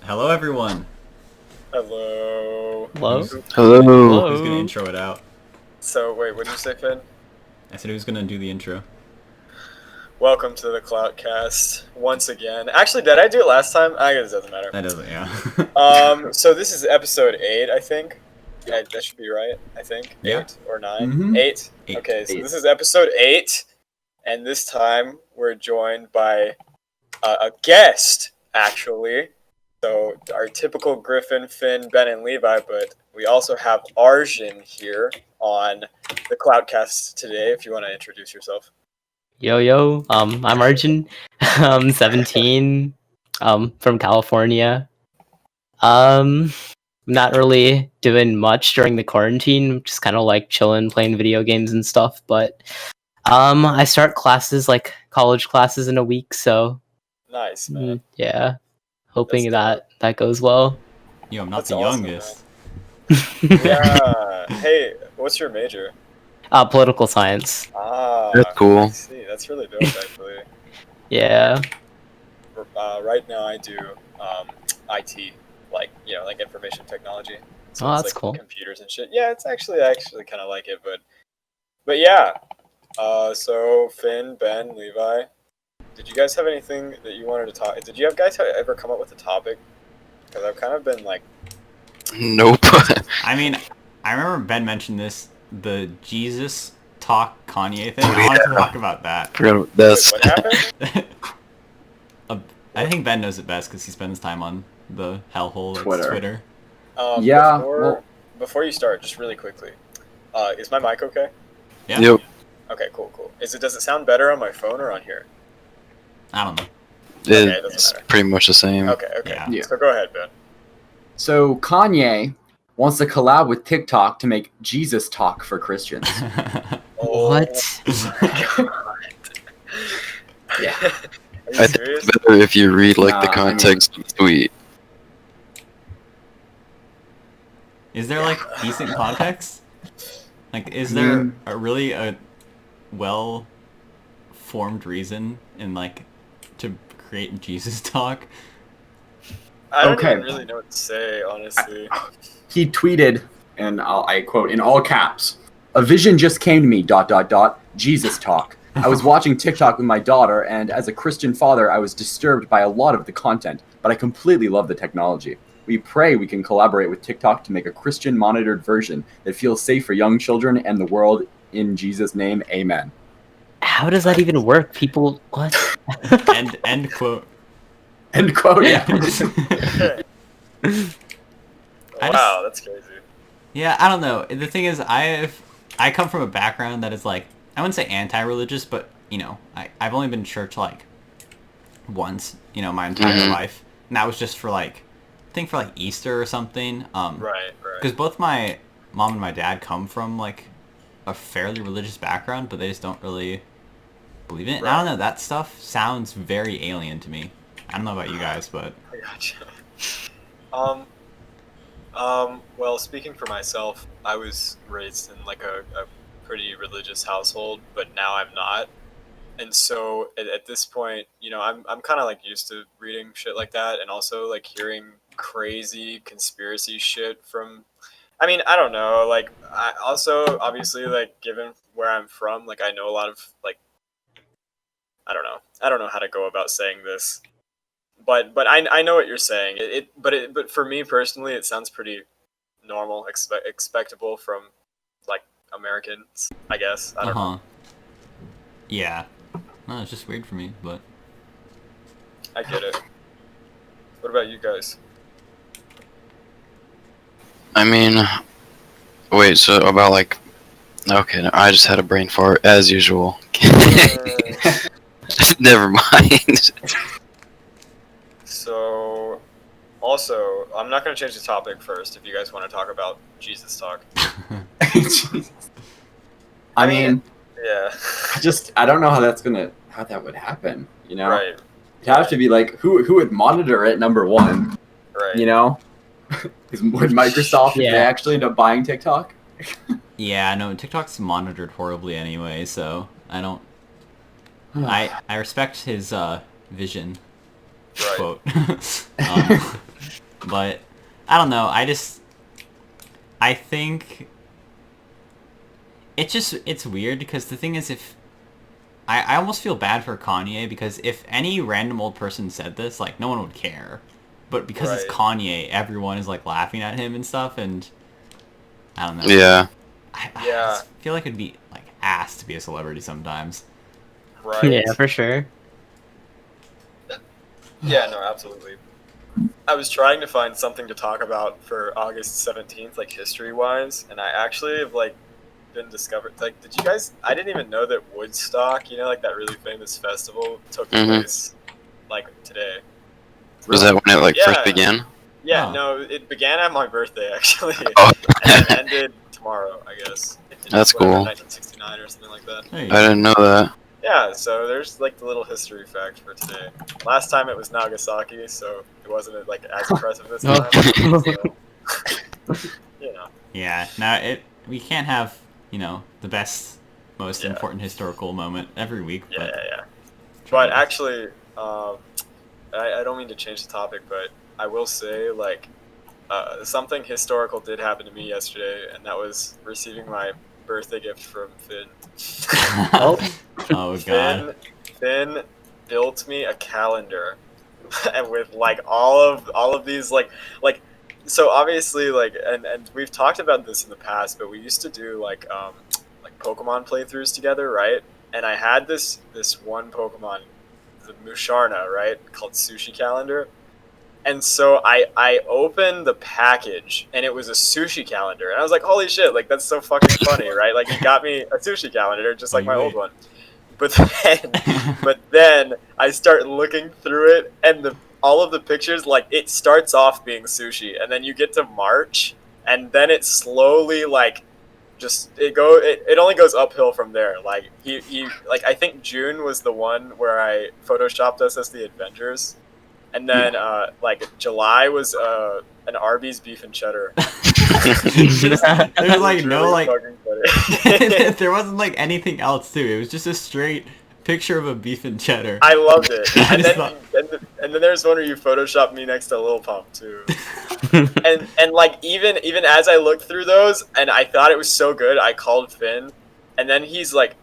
Hello, everyone. Hello. Hello? Who's Hello. who's gonna intro it out? So, wait, what did you say, Finn? I said who's gonna do the intro. Welcome to the Clout cast once again. Actually, did I do it last time? I guess it doesn't matter. That doesn't, yeah. So this is episode 8, I think. That should be right, I think. Yeah. 8 or 9? Mhm. 8? Eight. Okay, so Eight. this is episode 8, and this time we're joined by a guest, actually. So, our typical Griffin, Finn, Ben, and Levi, but we also have Arjun here on the Cloudcast today, if you want to introduce yourself. Yo, I'm Arjun. I'm 17. From California. Not really doing much during the quarantine, just kind of like chilling, playing video games and stuff, but I start classes like college classes in a week, so Nice, man. yeah. Hoping That's that goes well. Yo, I'm not That's the awesome, youngest. Yeah. Hey, what's your major? Political science. Ah, That's cool. I see. That's really dope, actually. Yeah. Right now, I do IT, like information technology. So Oh, it's that's like cool. computers and shit. Yeah, it's actually I actually kind of like it, but yeah. So Finn, Ben, Levi, did you guys have anything that you wanted to talk? Did you guys ever come up with a topic? Because I've kind of been like, Nope. I mean, I remember Ben mentioned this, the Jesus talk Kanye thing. Oh, I wanted to yeah. talk about that. Forgot about wait, this. what happened? I think Ben knows it best because he spends time on the hellhole that's Twitter. Twitter. Yeah, Before you start, just really quickly, is my mic okay? Yeah. Yep. Okay, cool. Does it sound better on my phone or on here? I don't know. Okay, it doesn't It's matter. pretty much the same. Okay. Yeah. So go ahead, Ben. So Kanye wants to collab with TikTok to make Jesus talk for Christians. What? Yeah. Are you I think serious? it's better if you read like the Nah, I mean- context of the tweet. Is there like decent context? Like, is I there mean- a well formed reason in like to create Jesus talk? I don't Okay. even really know what to say, honestly. He tweeted, and I quote in all caps, "A vision just came to me. ... Jesus talk. I was watching TikTok with my daughter, and as a Christian father, I was disturbed by a lot of the content, but I completely love the technology. We pray we can collaborate with TikTok to make a Christian monitored version that feels safe for young children and the world. In Jesus' name, amen." How does that even work? People, what? End quote. End quote. Yeah. Wow, that's crazy. Yeah, I don't know. The thing is, I come from a background that is like, I wouldn't say anti-religious, but you know, I've only been to church like once, my entire Mhm. life, and that was just for like, I think for like Easter or something. Right. Because both my mom and my dad come from like a fairly religious background, but they just don't really believe in it. And I don't know. That stuff sounds very alien to me. I don't know about you guys, but I gotcha. Well, speaking for myself, I was raised in like a pretty religious household, but now I'm not. And so at this point, I'm kind of like used to reading shit like that, and also like hearing crazy conspiracy shit from. I mean, I don't know. Like, I also obviously like given where I'm from, like I know a lot of like. I don't know how to go about saying this, but I know what you're saying. But for me personally, it sounds pretty normal, expectable from like Americans, I guess. I don't know. Yeah. No, it's just weird for me, but I get it. What about you guys? I mean, wait. So about like, okay, no, I just had a brain fart as usual. Never mind. So, also, I'm not going to change the topic first if you guys want to talk about Jesus talk. I mean, Yeah. I don't know how that would happen. You know, Right. it'd have to be like who would monitor it. Number one, Right. you know, would Microsoft if they Yeah. actually end up buying TikTok? yeah, no, TikTok's monitored horribly anyway, so I don't. I respect his vision. Right. Quote. But I don't know. I think it's weird because the thing is, if I almost feel bad for Kanye, because if any random old person said this, like, no one would care. But because it's Right. Kanye, everyone is like laughing at him and stuff, and I don't know. Yeah. I Yeah. just feel like it'd be like ass to be a celebrity sometimes. Right. Yeah, for sure. Yeah, no, absolutely. I was trying to find something to talk about for August 17th, like history-wise, and I actually have, like, been discovered. Like, did you guys... I didn't even know that Woodstock, you know, like that really famous festival, took Mhm. place, like, today. Was that when it like Yeah. first began? Yeah, Oh. no, it began at my birthday, actually, Oh, and then ended tomorrow, I guess. That's Whatever, cool. 1969 or something like that. There you I go. didn't know that. Yeah, so there's like the little history fact for today. Last time it was Nagasaki, so it wasn't like as impressive this No. time. So, you know, Yeah. Now we can't have the best, most Yeah. important historical moment every week. yeah, But yeah, yeah. But actually, I don't mean to change the topic, but I will say like something historical did happen to me yesterday, and that was receiving my birthday gift from Finn. Oh. Oh god. Finn built me a calendar, and with like all of these like so obviously like and we've talked about this in the past, but we used to do like Pokemon playthroughs together, right? And I had this one Pokemon, the Musharna, right, called Sushi Calendar. And so I opened the package, and it was a sushi calendar, and I was like, "Holy shit! Like that's so fucking funny, right? Like he got me a sushi calendar, just like my old one." But then I start looking through it, and all of the pictures, like it starts off being sushi, and then you get to March, and then it slowly like just it only goes uphill from there. Like he like I think June was the one where I photoshopped us as the Avengers. And then, like, July was an Arby's beef and cheddar. There's like no like fucking funny. there wasn't like anything else too. It was just a straight picture of a beef and cheddar. I loved it. I And just then, and then there's one where you photoshopped me next to Lil Pump too. And like even as I looked through those and I thought it was so good, I called Finn, and then he was like,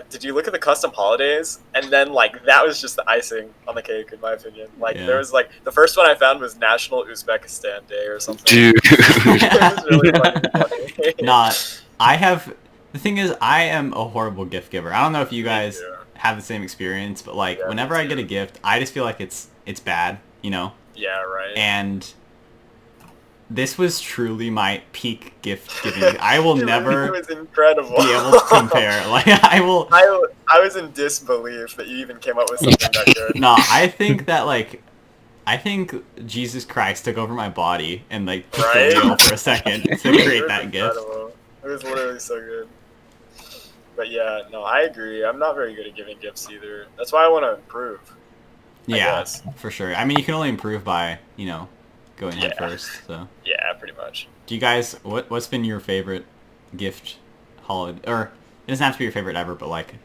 did you look at the custom holidays? And then like that was just the icing on the cake in my opinion. Like Yeah. there was like the first one I found was National Uzbekistan Day or something. Dude. It was really fucking funny. Not. I have. The thing is, I am a horrible gift giver. I don't know if you guys too. have the same experience, but like Yeah, me whenever I get too. a gift, I just feel like it's bad, Yeah, right. And this was truly my peak gift giving. I will It never was incredible. be able to compare. Like I will. I was in disbelief that you even came up with something that good. No, I think that I think Jesus Christ took over my body and like took Right? the wheel for a second to It create was that gift. incredible. It was literally so good. But yeah, no, I agree. I'm not very good at giving gifts either. That's why I want to improve. I Yeah, guess. for sure. I mean, you can only improve by going head Yeah. first. So, Yeah, pretty much. do you guys what's been your favorite gift holiday? Or it doesn't have to be your favorite ever, but like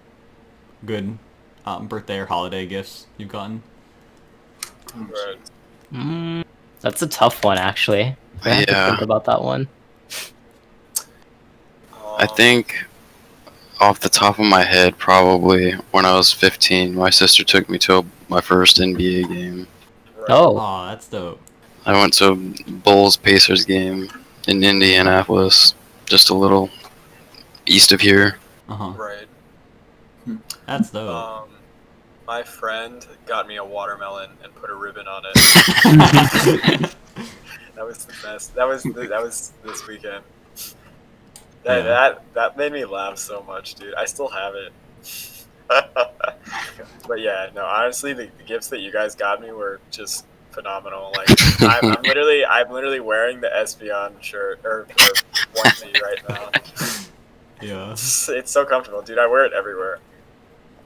good birthday or holiday gifts you've gotten. Right. That's a tough one, actually. I have to Yeah. think about that one. I think off the top of my head, probably when I was 15, my sister took me to my first NBA game. Right. Oh, Oh, that's dope. I went to Bulls Pacers game in Indianapolis, just a little east of here. Right. That's dope. My friend got me a watermelon and put a ribbon on it. That was the best. That was this weekend. That made me laugh so much, dude. I still have it. But yeah, no, honestly, the gifts that you guys got me were just phenomenal. Like I'm literally wearing the Espeon shirt or onesie right now. Yeah. It's so comfortable, dude. I wear it everywhere.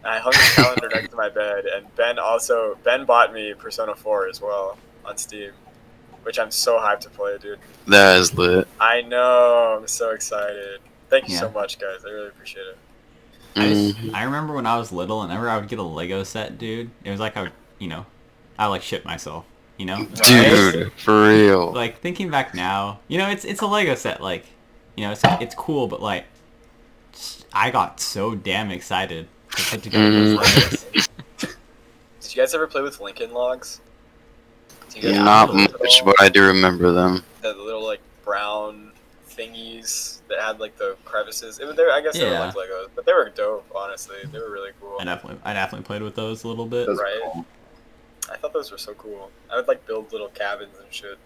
I hung the calendar next to my bed, and Ben bought me Persona 4 as well on Steam, which I'm so hyped to play, dude. That is lit. I know, I'm so excited. Thank you so Yeah. much, guys. I really appreciate it. I remember when I was little, whenever I would get a Lego set, dude, it was like I would like shit myself. You know, Dude, for real. like thinking back now, you know, it's a Lego set. Like, you know, it's cool, but like, I got so damn excited to put together those Legos. Did you guys ever play with Lincoln Logs? Do you guys Not play with it much, at all? but I do remember them. The little like brown thingies that had like the crevices. I guess they were Yeah. like Legos, but they were dope. Honestly, they were really cool. I definitely played with those a little bit. Those are Right. cool. I thought those were so cool. I would like build little cabins and shit.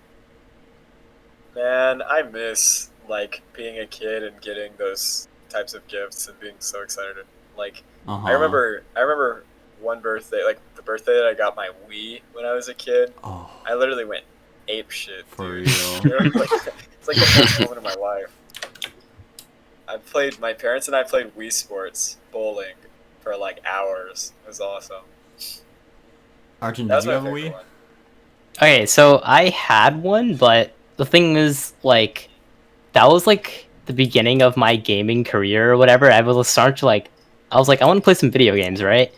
Man, I miss like being a kid and getting those types of gifts and being so excited. Like Uh-huh. I remember one birthday, like the birthday that I got my Wii when I was a kid. Oh, I literally went ape shit. for Dude. real. It's like the best moment of my life. My parents and I played Wii Sports bowling for like hours. It was awesome. Arjun, That did was you my have a favorite Wii? one. Okay, so I had one, but the thing is, like, that was like the beginning of my gaming career or whatever. I was start to like, I was like, I want to play some video games, right?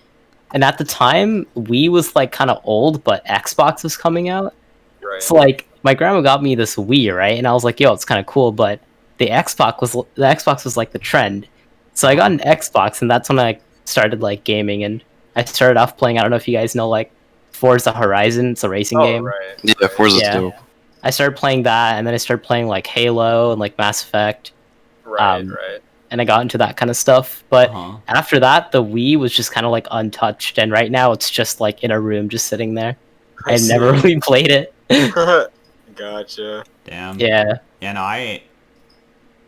And at the time, Wii was like kind of old, but Xbox was coming out. Right. So like, my grandma got me this Wii, right? And I was like, yo, it's kind of cool, but the Xbox was like the trend. So I got an Xbox, and that's when I started like gaming, and I started off playing. I don't know if you guys know like Forza Horizon. It's a racing Oh, game. right. Yeah, Forza's Yeah. dope. I started playing that, and then I started playing like Halo and like Mass Effect, Right, Um, right. and I got into that kind of stuff. But Uh-huh. after that, the Wii was just kind of like untouched, and right now it's just like in a room, just sitting there. I I've never really played it. Gotcha. Damn. Yeah. Yeah, no, I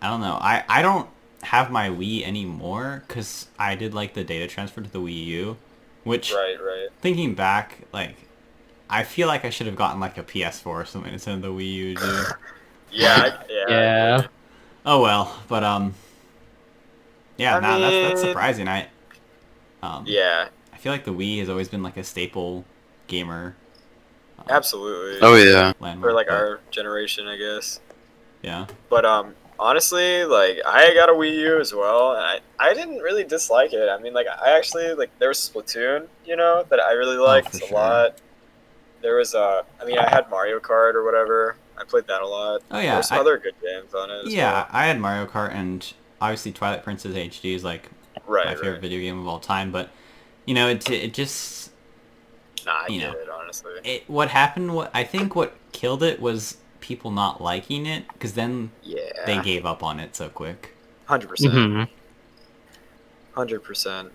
don't know. I don't have my Wii anymore because I did like the data transfer to the Wii U, which Right, right. thinking back, like I feel like I should have gotten like a PS4 or something instead of the Wii U, dude. Yeah, I Yeah. agree. Oh well, but yeah, I nah, that's mean- surprising. Yeah, I feel like the Wii has always been like a staple gamer. absolutely. Oh yeah. Landmark, For like but, our generation, I guess. yeah. But honestly, like I got a Wii U as well, and I didn't really dislike it. I mean, like I actually like there was Splatoon, you know, that I really liked for a sure. lot. There was I mean, I had Mario Kart or whatever. I played that a lot. Oh yeah, There's some other good games on it. As yeah. well. I had Mario Kart, and obviously Twilight Princess HD is like Right, my favorite right. video game of all time. But you know, it just Nah, I you get know. it honestly. what happened. What I think what killed it was people not liking it, because then Yeah, they gave up on it so quick. 100%. hmm 100%.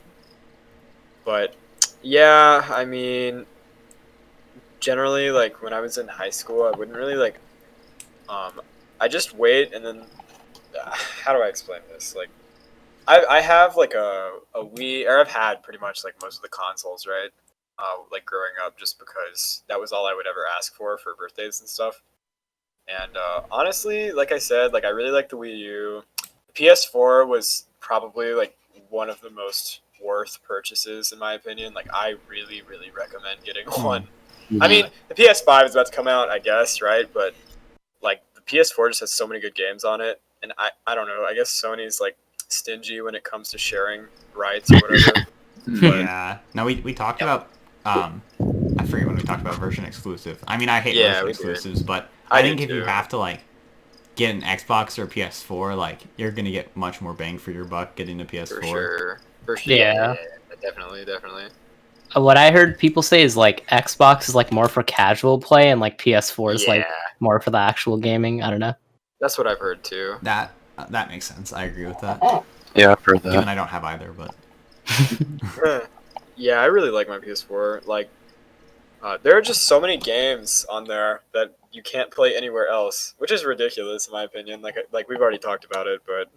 But yeah, I mean, generally, like when I was in high school, I wouldn't really like. I just wait and then. How do I explain this? Like, I have like a Wii, or I've had pretty much like most of the consoles, right? Like growing up, just because that was all I would ever ask for birthdays and stuff. And honestly, like I said, like I really like the Wii U. The PS4 was probably like one of the most worth purchases in my opinion. Like I really, really recommend getting one. I mean, the PS5 is about to come out, I guess, right? But like the PS4 just has so many good games on it, and I don't know. I guess Sony's like stingy when it comes to sharing rights or whatever. Yeah. No, we talked about I forget when we talked about version exclusive. I mean, I hate Yeah, version we did. exclusives, but I I do think if you too. have to like get an Xbox or PS4, like you're gonna get much more bang for your buck getting a PS4. For sure. Yeah. Definitely. What I heard people say is like Xbox is like more for casual play, and like PS4 is like more for the actual gaming. I don't know. That's what I've heard too. That makes sense. I agree with that. Yeah, I've heard Even that. I don't have either, but Yeah, I really like my PS4. Like, there are just so many games on there that you can't play anywhere else, which is ridiculous in my opinion. Like we've already talked about it, but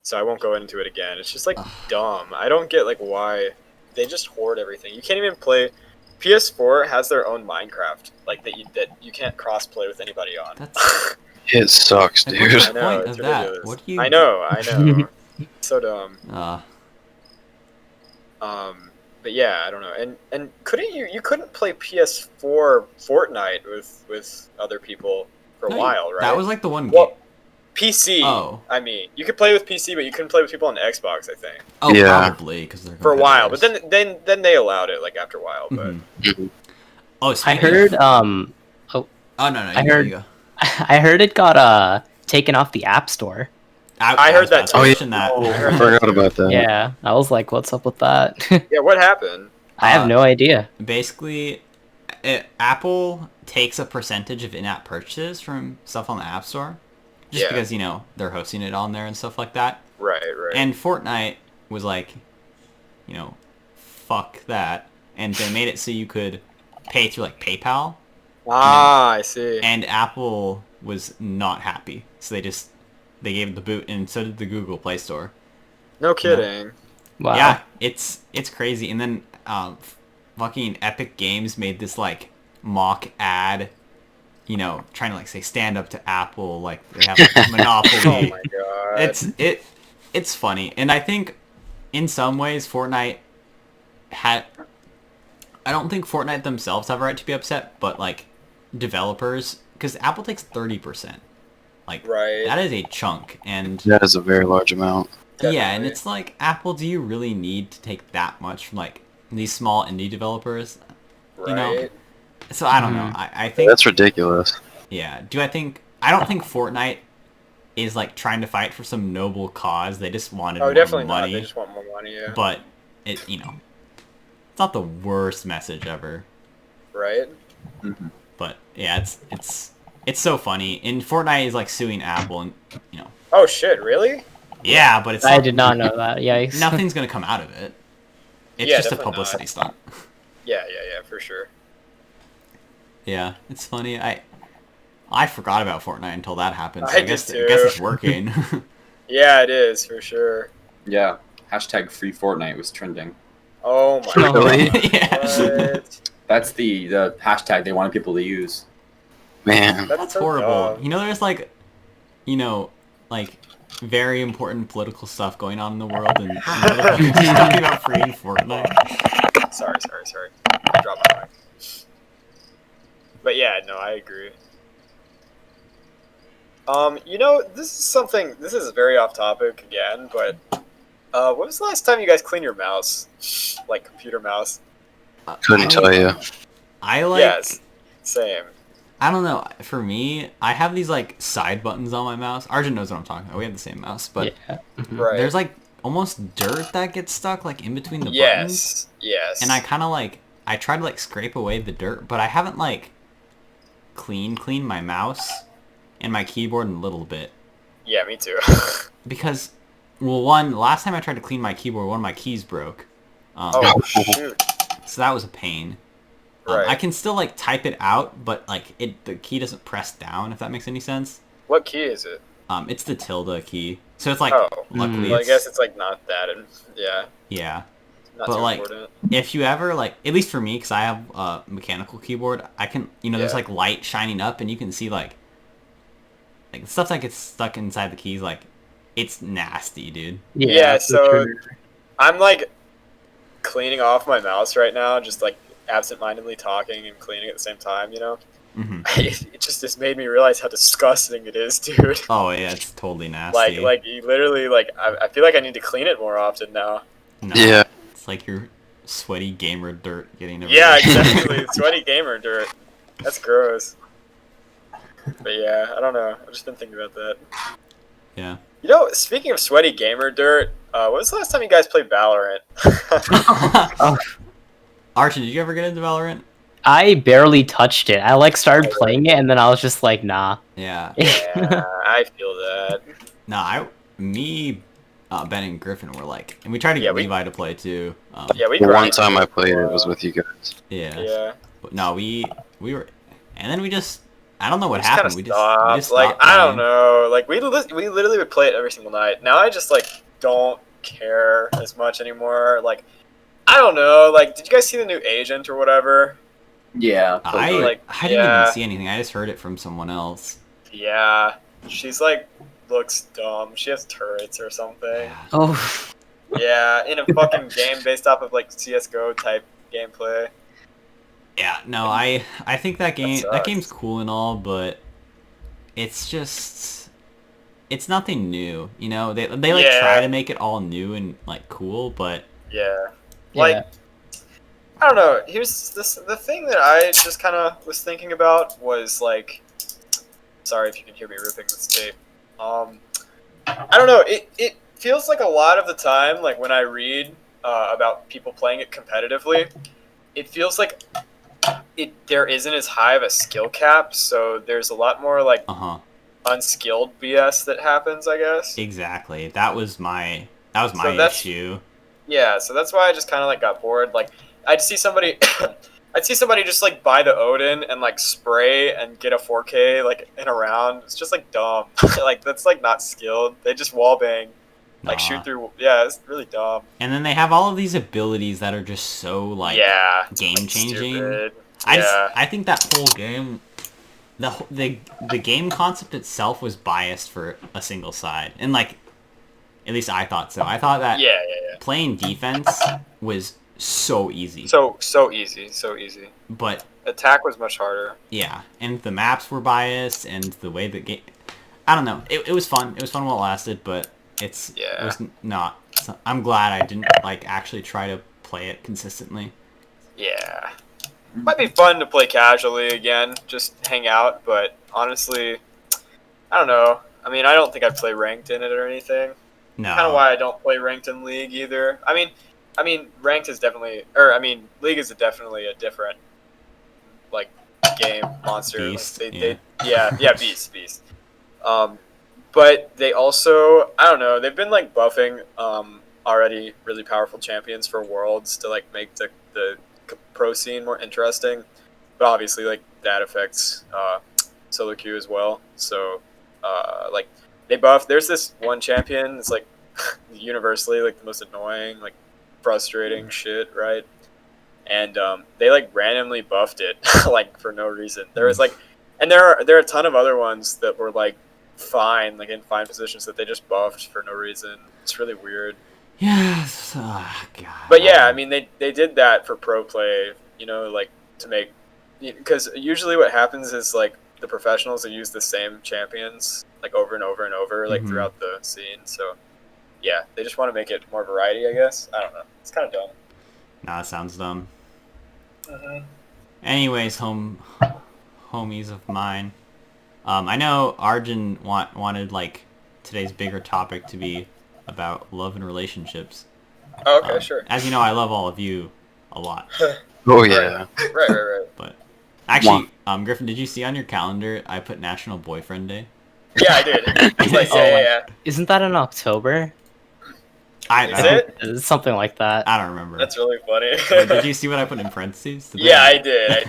so I won't go into it again. It's just like dumb. I don't get like why they just hoard everything. You can't even play. PS4 has their own Minecraft, like that you can't cross play with anybody on. that's It sucks, like, dude. what's I the know point it's of that? ridiculous. What do you? I know. So dumb. But yeah, I don't know. And couldn't you couldn't play PS4 Fortnite with other people for a No, while, right? That was like the one game. well, PC. Oh. I mean, you could play with PC, but you couldn't play with people on Xbox, I think, Oh, Yeah. probably because they're for a while. But competitors. then they allowed it like after a while. But Mhm. Oh, I speaking heard of... Oh, no, no, I you go, heard- you go. I heard it got taken off the App Store. I heard that I too. mentioned that. Oh, I I heard that forgot too. about that. Yeah, I was like, what's up with that? Yeah, what happened? I have no idea. Basically, Apple takes a percentage of in-app purchases from stuff on the App Store, just Yeah. because, you know, they're hosting it on there and stuff like that. Right. And Fortnite was like, you know, fuck that. And they made it so you could pay through, like, PayPal. I see. And Apple was not happy. So they gave it the boot, and so did the Google Play Store. No kidding. Wow. Yeah, it's crazy. And then fucking Epic Games made this, like, mock ad, you know, trying to, like, say stand up to Apple, like they have like, monopoly. Oh my god. It's funny. And I think in some ways Fortnite I don't think Fortnite themselves have a right to be upset, but like developers, because Apple takes 30%. Like, Right. that is a chunk. And That is a very large amount. yeah, and Definitely. it's like, Apple, do you really need to take that much from like these small indie developers? Right. You know? So I don't know. I think That's ridiculous. yeah. I don't think Fortnite is like trying to fight for some noble cause. They just wanted Oh, more definitely money. not. They just want more money. Yeah. But it, you know, it's not the worst message ever. Right. But yeah, it's so funny. And Fortnite is like suing Apple, and you know, Oh shit! Really? yeah, but it's I not, did not know that. Yikes. nothing's gonna come out of it. It's Yeah, just a definitely publicity not. stunt. Yeah, for sure. Yeah, it's funny. I forgot about Fortnite until that happened. So I I guess did I guess too. it's working. Yeah, it is for sure. Yeah. Hashtag free Fortnite was trending. Oh my No. god. Yeah. What? That's the hashtag they wanted people to use. Man. That's That's so horrible. dumb. You know, there's like, you know, like very important political stuff going on in the world, and motherfuckers talking about freeing Fortnite. Sorry. Drop my mic. But yeah, no, I agree. You know, this is very off topic again, but when was the last time you guys cleaned your mouse? Like computer mouse? Couldn't tell you. I like. Yes. Same. I don't know. For me, I have these like side buttons on my mouse. Arjun knows what I'm talking about. We have the same mouse, but Yeah. Right. there's like almost dirt that gets stuck like in between the buttons. Yes. And I kind of like I try to like scrape away the dirt, but I haven't like cleaned my mouse and my keyboard in a little bit. Yeah, me too. Because, well, last time I tried to clean my keyboard, one of my keys broke. Oh shoot. So that was a pain. Right. I can still like type it out, but like the key doesn't press down, if that makes any sense. What key is it? It's the tilde key. So it's like, Oh. luckily Well, I it's, guess it's like not that, yeah, yeah. not But, too like, important. If you ever like, at least for me, because I have a mechanical keyboard, I can, you know, there's Yeah. like light shining up, and you can see like stuff that gets stuck inside the keys. Like, it's nasty, dude. Yeah, for so sure. I'm like cleaning off my mouse right now, just like absent-mindedly talking and cleaning at the same time. You know, Hmm. it just made me realize how disgusting it is, dude. Oh yeah, it's totally nasty. Like you literally like I feel like I need to clean it more often now. No, Yeah. it's like your sweaty gamer dirt getting everywhere. Yeah, exactly. Sweaty gamer dirt. That's gross. But yeah, I don't know. I've just been thinking about that. Yeah. You know, speaking of sweaty gamer dirt, when was the last time you guys played Valorant? Archie, did you ever get into Valorant? I barely touched it. I like started playing it, and then I was just like, nah. Yeah. Yeah, I feel that. No, me, Ben and Griffin were like, and we tried to Yeah, get we- Levi to play too. Yeah, we The one grinded time I for a played it was while. with you guys. Yeah. Yeah. But no, we were, and then we just, I don't know what Just kinda happened. We stopped. just like stopped I don't playing. know. Like we literally would play it every single night. Now I just like don't care as much anymore. Like I don't know. Like did you guys see the new Agent or whatever? Yeah. I Like, didn't yeah. even see anything. I just heard it from someone else. Yeah, she's like looks dumb. She has turrets or something. Oh, Yeah, in a fucking game based off of like CS:GO type gameplay. Yeah, no, I think that sucks. game's cool and all, but it's just, it's nothing new. You know, they like Yeah. try to make it all new and like cool, but Yeah. yeah. Like I don't know. Here's the thing that I just kind of was thinking about was like, sorry if you can hear me ripping this tape. I don't know. It feels like a lot of the time, like when I read about people playing it competitively, it feels like there isn't as high of a skill cap, so there's a lot more like unskilled BS that happens, I guess. Exactly. That was my issue. Yeah, so that's why I just kind of like got bored. Like I'd see somebody I'd see somebody just like buy the Odin and like spray and get a 4K like in a round. It's just like dumb. Like that's like not skilled. They just wall bang, like shoot through. Yeah, it's really dumb. And then they have all of these abilities that are just so like game changing. I think that whole game, the game concept itself was biased for a single side, and like at least I thought so. I thought that playing defense was so easy. So easy. But attack was much harder. Yeah, and the maps were biased, and the way the game, I don't know. It was fun. It was fun while it lasted, but it was not. I'm glad I didn't like actually try to play it consistently. Yeah, might be fun to play casually again, just hang out. But honestly, I don't know. I mean, I don't think I'd play ranked in it or anything. No. Kind of why I don't play ranked in League either. I mean, ranked is definitely, or I mean, League is definitely a different, like, game monster. Beast. Like, beast. But they also, I don't know, they've been like buffing already really powerful champions for Worlds to like make the pro scene more interesting. But obviously, like that affects solo queue as well. So, like they buff. There's this one champion. It's like universally like the most annoying, like frustrating shit, right? And they like randomly buffed it like for no reason. There was like, and there are a ton of other ones that were like fine, like in fine positions that they just buffed for no reason. It's really weird. Yes. Oh, God. But yeah, I mean they did that for pro play, you know, like to make, because usually what happens is like the professionals that use the same champions like over and over and over like throughout the scene. So yeah, they just want to make it more variety, I guess. I don't know. It's kind of dumb. Nah, it sounds dumb. Anyways, homies of mine. I know Arjun wanted like today's bigger topic to be about love and relationships. Oh, okay, sure. As you know, I love all of you a lot. Oh yeah. Right. But actually, Griffin, did you see on your calendar I put National Boyfriend Day? Yeah, I did. It's like, yeah. Isn't that in October? Is it? It's something like that. I don't remember. That's really funny. Wait, did you see what I put in parentheses? Yeah, I did.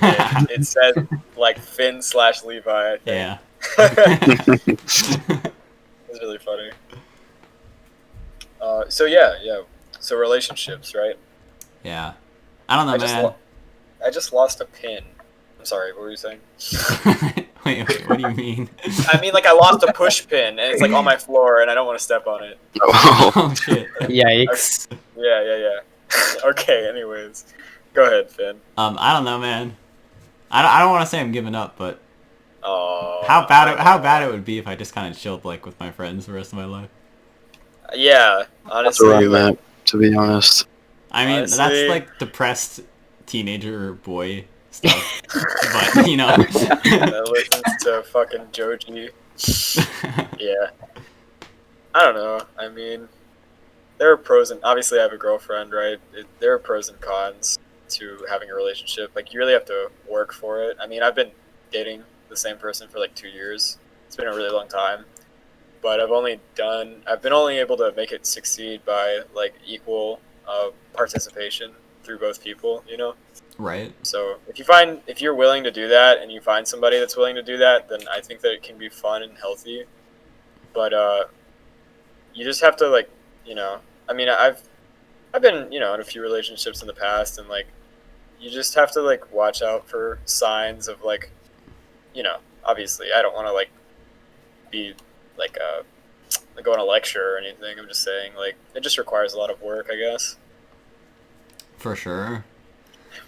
It said like Finn/Levi. I think. Yeah. It's really funny. So yeah. So relationships, right? Yeah. I don't know, man. I just lost a pin. I'm sorry. What were you saying? Wait, what do you mean? I mean, like I lost a push pin, and it's like on my floor, and I don't want to step on it. Oh shit. Yikes. Yeah. Okay. Anyways, go ahead, Finn. I don't know, man. I don't want to say I'm giving up, but Oh. how bad it would be if I just kind of chilled like with my friends the rest of my life. Yeah, That's honestly. where I'm at, to be honest. I mean, Honestly. that's like depressed teenager boy stuff. But, you know. That listens to fucking Joji. Yeah. I don't know. I mean, there are pros and obviously I have a girlfriend, right? There are pros and cons to having a relationship. Like you really have to work for it. I mean, I've been dating the same person for like 2 years. It's been a really long time. But I've been only able to make it succeed by like equal participation through both people, you know? Right. So if you're willing to do that and you find somebody that's willing to do that, then I think that it can be fun and healthy. But you just have to like, you know, I mean, I've been, you know, in a few relationships in the past, and like you just have to like watch out for signs of like, you know, obviously I don't want to like be like go on a lecture or anything. I'm just saying like it just requires a lot of work, I guess. For sure.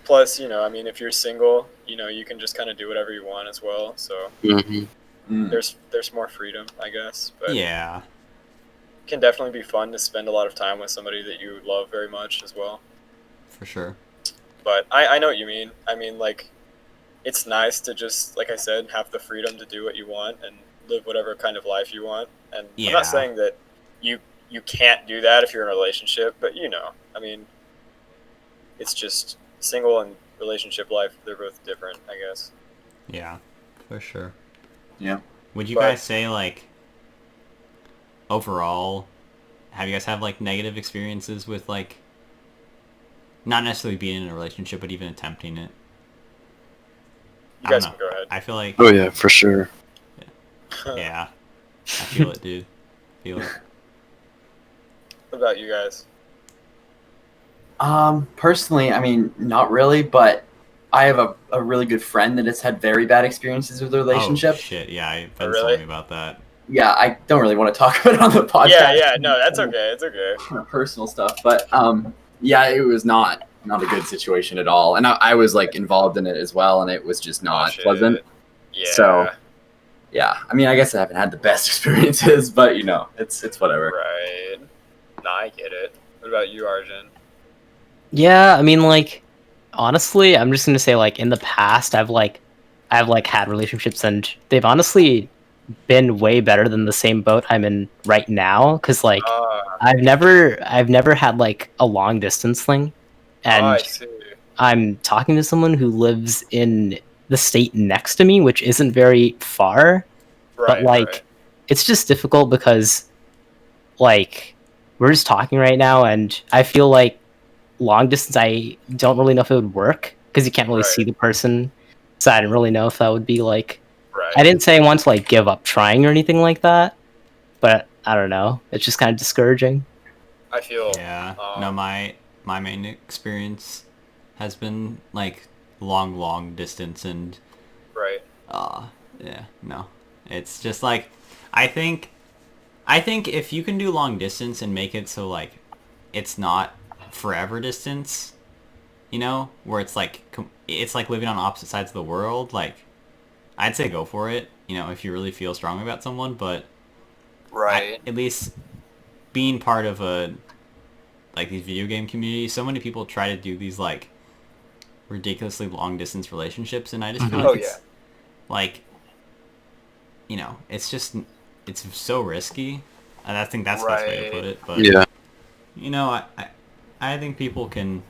Plus, you know, I mean, if you're single, you know, you can just kind of do whatever you want as well. So there's more freedom, I guess. But Yeah. it can definitely be fun to spend a lot of time with somebody that you love very much as well. For sure. But I know what you mean. I mean, like, it's nice to just, like I said, have the freedom to do what you want and live whatever kind of life you want. And I'm Yeah. not saying that you can't do that if you're in a relationship, but I mean, it's just single and relationship life. They're both different, I guess. Yeah, for sure. Yeah. Would you But- guys say, like, overall, have you guys had, like, negative experiences with, like, not necessarily being in a relationship, but even attempting it? You I don't guys know. can go ahead. I feel like, Oh yeah, for sure. yeah, I feel it, dude. Feel it. What about you guys? Personally, I mean, not really, but I have a really good friend that has had very bad experiences with a relationship. Oh, shit, yeah, Ben's really? telling me about that. Yeah, I don't really want to talk about it on the podcast. Yeah, no, that's okay. It's okay. Personal stuff, but yeah, it was not a good situation at all, and I was like involved in it as well, and it was just not shit. pleasant. Yeah. So, yeah, I mean, I guess I haven't had the best experiences, but it's whatever. Right. Nah, I get it. What about you, Arjun? Yeah, I mean, like, honestly, I'm just gonna say, like, in the past, I've had relationships, and they've honestly been way better than the same boat I'm in right now. Cause like, I've never had like a long distance thing, and I see. I'm talking to someone who lives in the state next to me, which isn't very far, Right, but like, right. it's just difficult because, like, we're just talking right now, and I feel like long distance, I don't really know if it would work because you can't really see Right. the person. So I didn't really know if that would be like. Right. I didn't say I want to like give up trying or anything like that, but I don't know. It's just kind of discouraging. I feel. Yeah. No, my main experience has been like long distance, and Right. yeah, no. It's just like I think if you can do long distance and make it so like it's not forever distance, where it's like living on opposite sides of the world, like I'd say go for it, if you really feel strongly about someone, but Right. at least being part of these video game communities, so many people try to do these like ridiculously long distance relationships, and I just feel like Oh, it's like, it's so risky, and I think that's the best way to Right. put it. But Yeah. I think people can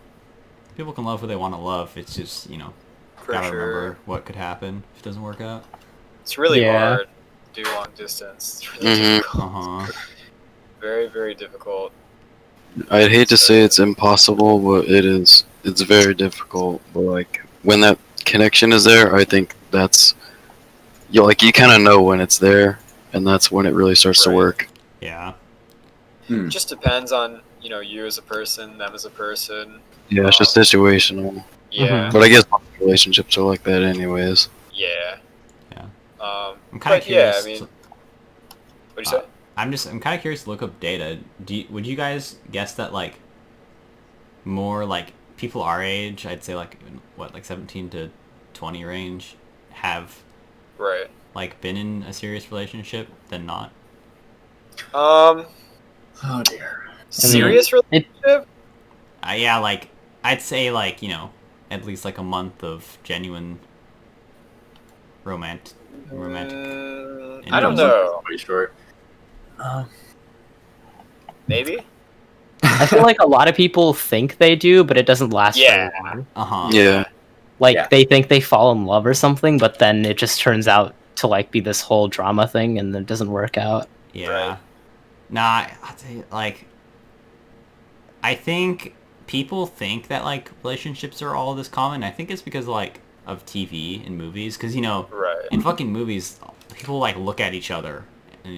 love who they want to love. It's just For gotta sure. remember what could happen if it doesn't work out. It's really Yeah. hard to do long distance. It's really Mhm. difficult. Very, very difficult. I'd hate to say it's impossible, but it is. It's very difficult. But like when that connection is there, I think that's you kind of know when it's there, and that's when it really starts to Right. work. Yeah. It just depends on, you as a person, them as a person. Yeah, it's just situational. Yeah. But I guess most relationships are like that, anyways. Yeah. Yeah. But I'm kind of yeah, curious. I mean, what'd you say? I'm kind of curious to look up data. Would you guys guess that like more like people our age, I'd say like what, like 17 to 20 range, have Right. like been in a serious relationship than not? Oh dear. Serious relationship? Yeah, like I'd say like at least like a month of genuine romantic. I don't know. Pretty short. Maybe. I feel like a lot of people think they do, but it doesn't last Yeah. very long. Yeah. Like Yeah. they think they fall in love or something, but then it just turns out to like be this whole drama thing, and then it doesn't work out. Yeah. Right. Nah, I'll tell you, like, I think people think that, like, relationships are all this common. I think it's because, like, of TV and movies. Because, Right. in fucking movies, people, like, look at each other. And,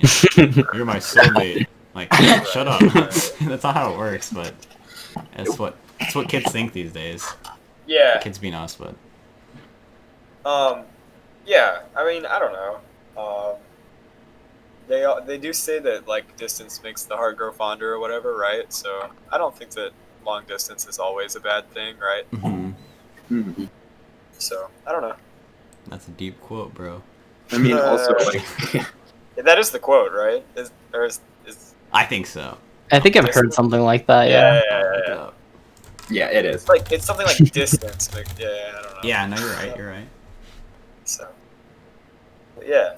you're my soulmate. Like, shut up. Right. That's not how it works, but that's what kids think these days. Yeah. Kids being us, but... Yeah. I mean, I don't know. They do say that like distance makes the heart grow fonder or whatever, right? So I don't think that long distance is always a bad thing, right? Mm-hmm. So I don't know. That's a deep quote, bro. I mean, also like That is the quote, right? Is I think so. I think I've heard something like that. Yeah. yeah. Yeah, it is. It's something like distance. Like, yeah, I don't know. Yeah, no, you're right. You're right. So, but yeah.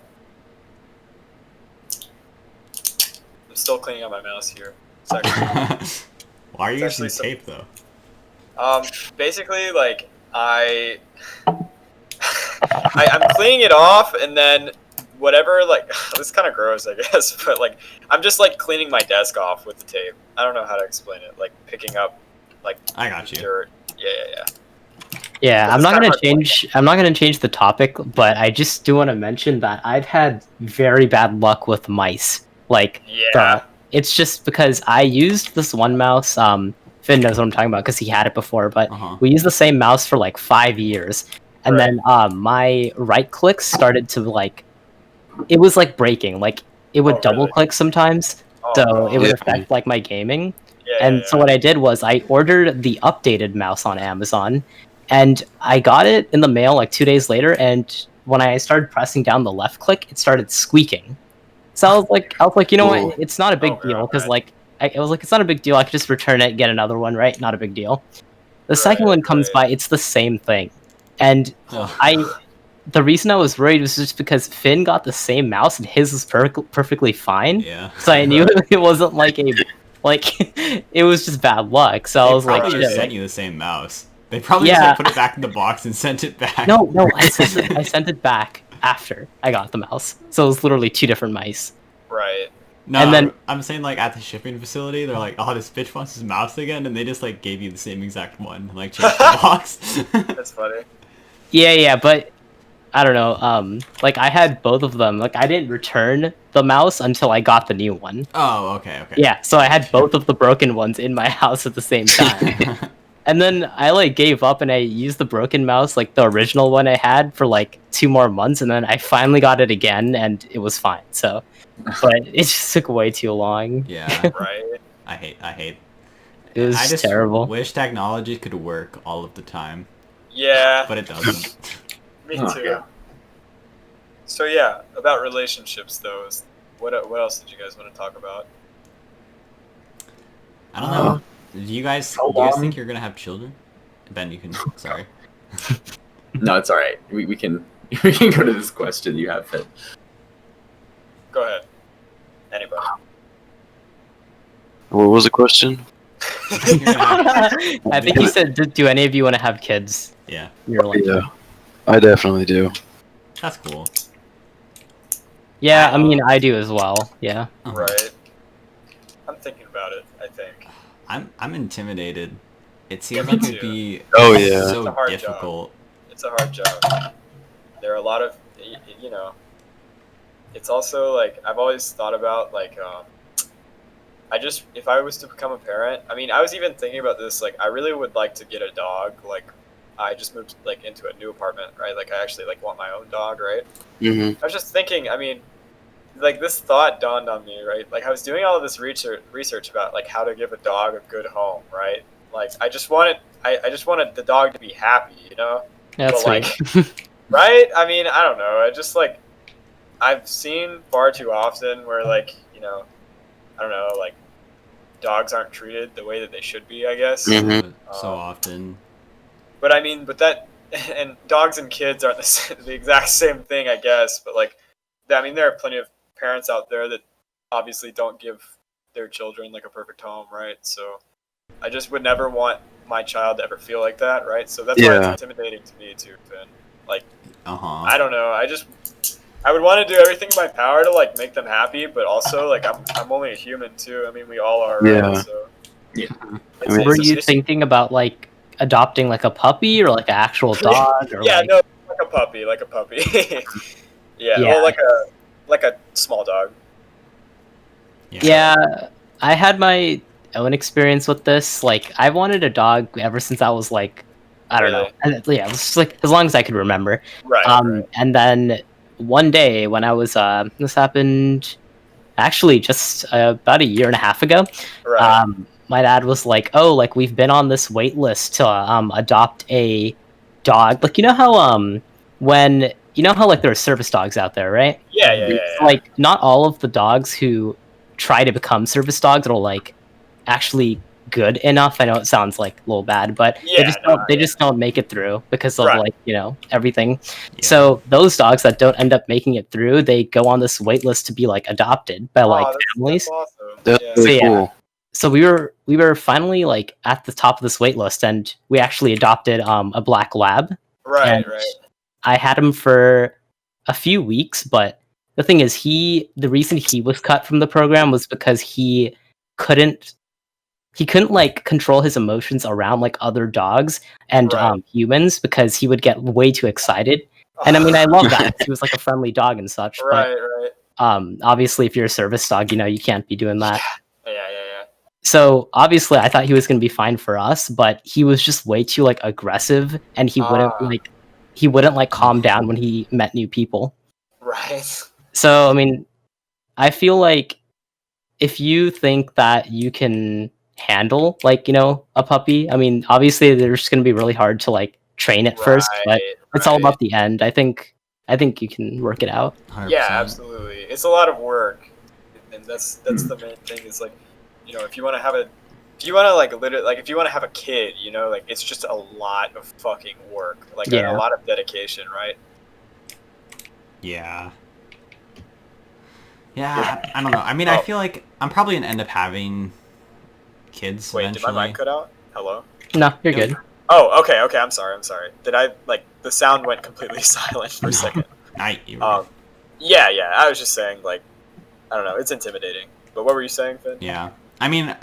I'm still cleaning up my mouse here. It's actually, Why are you It's using actually tape though? basically, like I'm cleaning it off, and then whatever, like this is kind of gross, I guess, but like I'm just like cleaning my desk off with the tape. I don't know how to explain it. Like picking up, like I got you. dirt. Yeah. Yeah, But I'm it's not kinda gonna hard to change. I'm not gonna change the topic, but I just do want to mention that I've had very bad luck with mice. Like, Yeah. it's just because I used this one mouse. Finn knows what I'm talking about because he had it before. But Uh-huh. we used the same mouse for like 5 years, and Right. then my right click started to like, it was like breaking. Like it would Oh, double really? click sometimes, Oh, so no. it would Yeah. affect like my gaming. Yeah. And so what I did was I ordered the updated mouse on Amazon, and I got it in the mail like 2 days later. And when I started pressing down the left click, it started squeaking. So I was like, you know Ooh. what? It's not a big Oh, deal because God. like I was like, it's not a big deal. I could just return it, get another one, right? Not a big deal. The second Right, one comes right. by, it's the same thing, and Ugh. the reason I was worried was just because Finn got the same mouse and his was perfectly fine. Yeah. So I knew it wasn't like it was just bad luck. So I They was like, probably shit, just shit. sent you the same mouse. They probably just Yeah. like, put it back in the box and sent it back. No, I sent it back after I got the mouse. So it was literally 2 different mice. Right. No, And then- I'm saying like at the shipping facility, they're like, "Oh, this bitch wants his mouse again," and they just like gave you the same exact one, like changed the box. That's funny. Yeah, but I don't know. Like I had both of them. Like I didn't return the mouse until I got the new one. Oh, okay. Yeah, so I had both of the broken ones in my house at the same time. And then I like gave up and I used the broken mouse, like the original one I had, for like 2 more months, and then I finally got it again and it was fine. So, but it just took way too long. Yeah, Right. I hate. It was I just terrible. wish technology could work all of the time, Yeah. but it doesn't. Me Oh, too. yeah. So yeah, about relationships though. What else did you guys want to talk about? I don't know. Do you guys How think long- you're gonna have children? Ben, you can. Sorry. No, it's all right. We can we can go to this question you have, Fit. Go ahead. Anybody. What was the question? You're gonna have- I think you said, do any of you want to have kids? yeah, You're like, Yeah, I definitely do. that's cool. yeah, I mean, I do as well. Yeah. Uh-huh. Right. I'm thinking about it, I think. I'm intimidated. It seems me like it'd too. be Oh, yeah. It's a so hard difficult. It's a hard job. There are a lot of, you know, it's also like, I've always thought about like, if I was to become a parent, I mean, I was even thinking about this, like, I really would like to get a dog. Like, I just moved like into a new apartment, right? Like, I actually like want my own dog, right? Mm-hmm. I was just thinking, I mean, like this thought dawned on me, right? Like I was doing all of this research about like how to give a dog a good home, right? Like I just wanted the dog to be happy, you know? That's But, sweet. Right? I mean, I don't know. I just like I've seen far too often where like, you know, I don't know, like dogs aren't treated the way that they should be, I guess. Mhm. So often. But I mean, but that and dogs and kids aren't the exact same thing, I guess. But like, I mean, there are plenty of parents out there that obviously don't give their children like a perfect home, right? So I just would never want my child to ever feel like that, right? So that's why Yeah. it's intimidating to me too, Finn. Like, Uh-huh. I don't know. I would want to do everything in my power to like make them happy, but also like I'm only a human too. I mean, we all are. Right? Yeah. So Yeah. it's- Were it's- you it's- thinking about like adopting like a puppy or like an actual dog? Or, Yeah, like... no, like a puppy, like a puppy. Yeah, Yeah. well, like a small dog. Yeah, I had my own experience with this. Like, I wanted a dog ever since I was like, I don't know. And, yeah, it was just, like as long as I could remember. Right. right. And then one day when I was, this happened actually just about a year and a half ago. Right. My dad was like, "Oh, like we've been on this wait list to adopt a dog." Like, you know how like there are service dogs out there, right? Yeah. It's like not all of the dogs who try to become service dogs will like actually good enough. I know it sounds like a little bad, but Yeah, they just don't make it through because of Right. like, you know, everything. Yeah. So those dogs that don't end up making it through, they go on this wait list to be like adopted by like families. That's awesome. That's Yeah. really So, yeah. cool. So we were finally like at the top of this wait list, and we actually adopted a black lab. Right, And right. I had him for a few weeks, but the thing is, the reason he was cut from the program was because he couldn't like control his emotions around like other dogs and Right. humans, because he would get way too excited. And I mean, I love that. He was like a friendly dog and such. Right, right. But obviously, if you're a service dog, you know, you can't be doing that. Yeah. So obviously, I thought he was going to be fine for us, but he was just way too like aggressive, and he wouldn't like calm down when he met new people. Right. So I mean, I feel like if you think that you can handle like, you know, a puppy, I mean, obviously they're just going to be really hard to like train at first, but it's all about the end. I think you can work it out. 100%. Yeah, absolutely. It's a lot of work, and that's the main thing. Is like, you know, if you want to have a kid, you know, like it's just a lot of fucking work, like Yeah. a lot of dedication, right? Yeah. Yeah, I don't know. I mean, I feel like I'm probably gonna end up having kids Wait, eventually. did my mic cut out? Hello? No, you're Yeah. good. Oh, okay. I'm sorry. Did I like the sound went completely silent for a second? You. Yeah. I was just saying, like, I don't know. It's intimidating. But what were you saying, Finn? Yeah. I mean,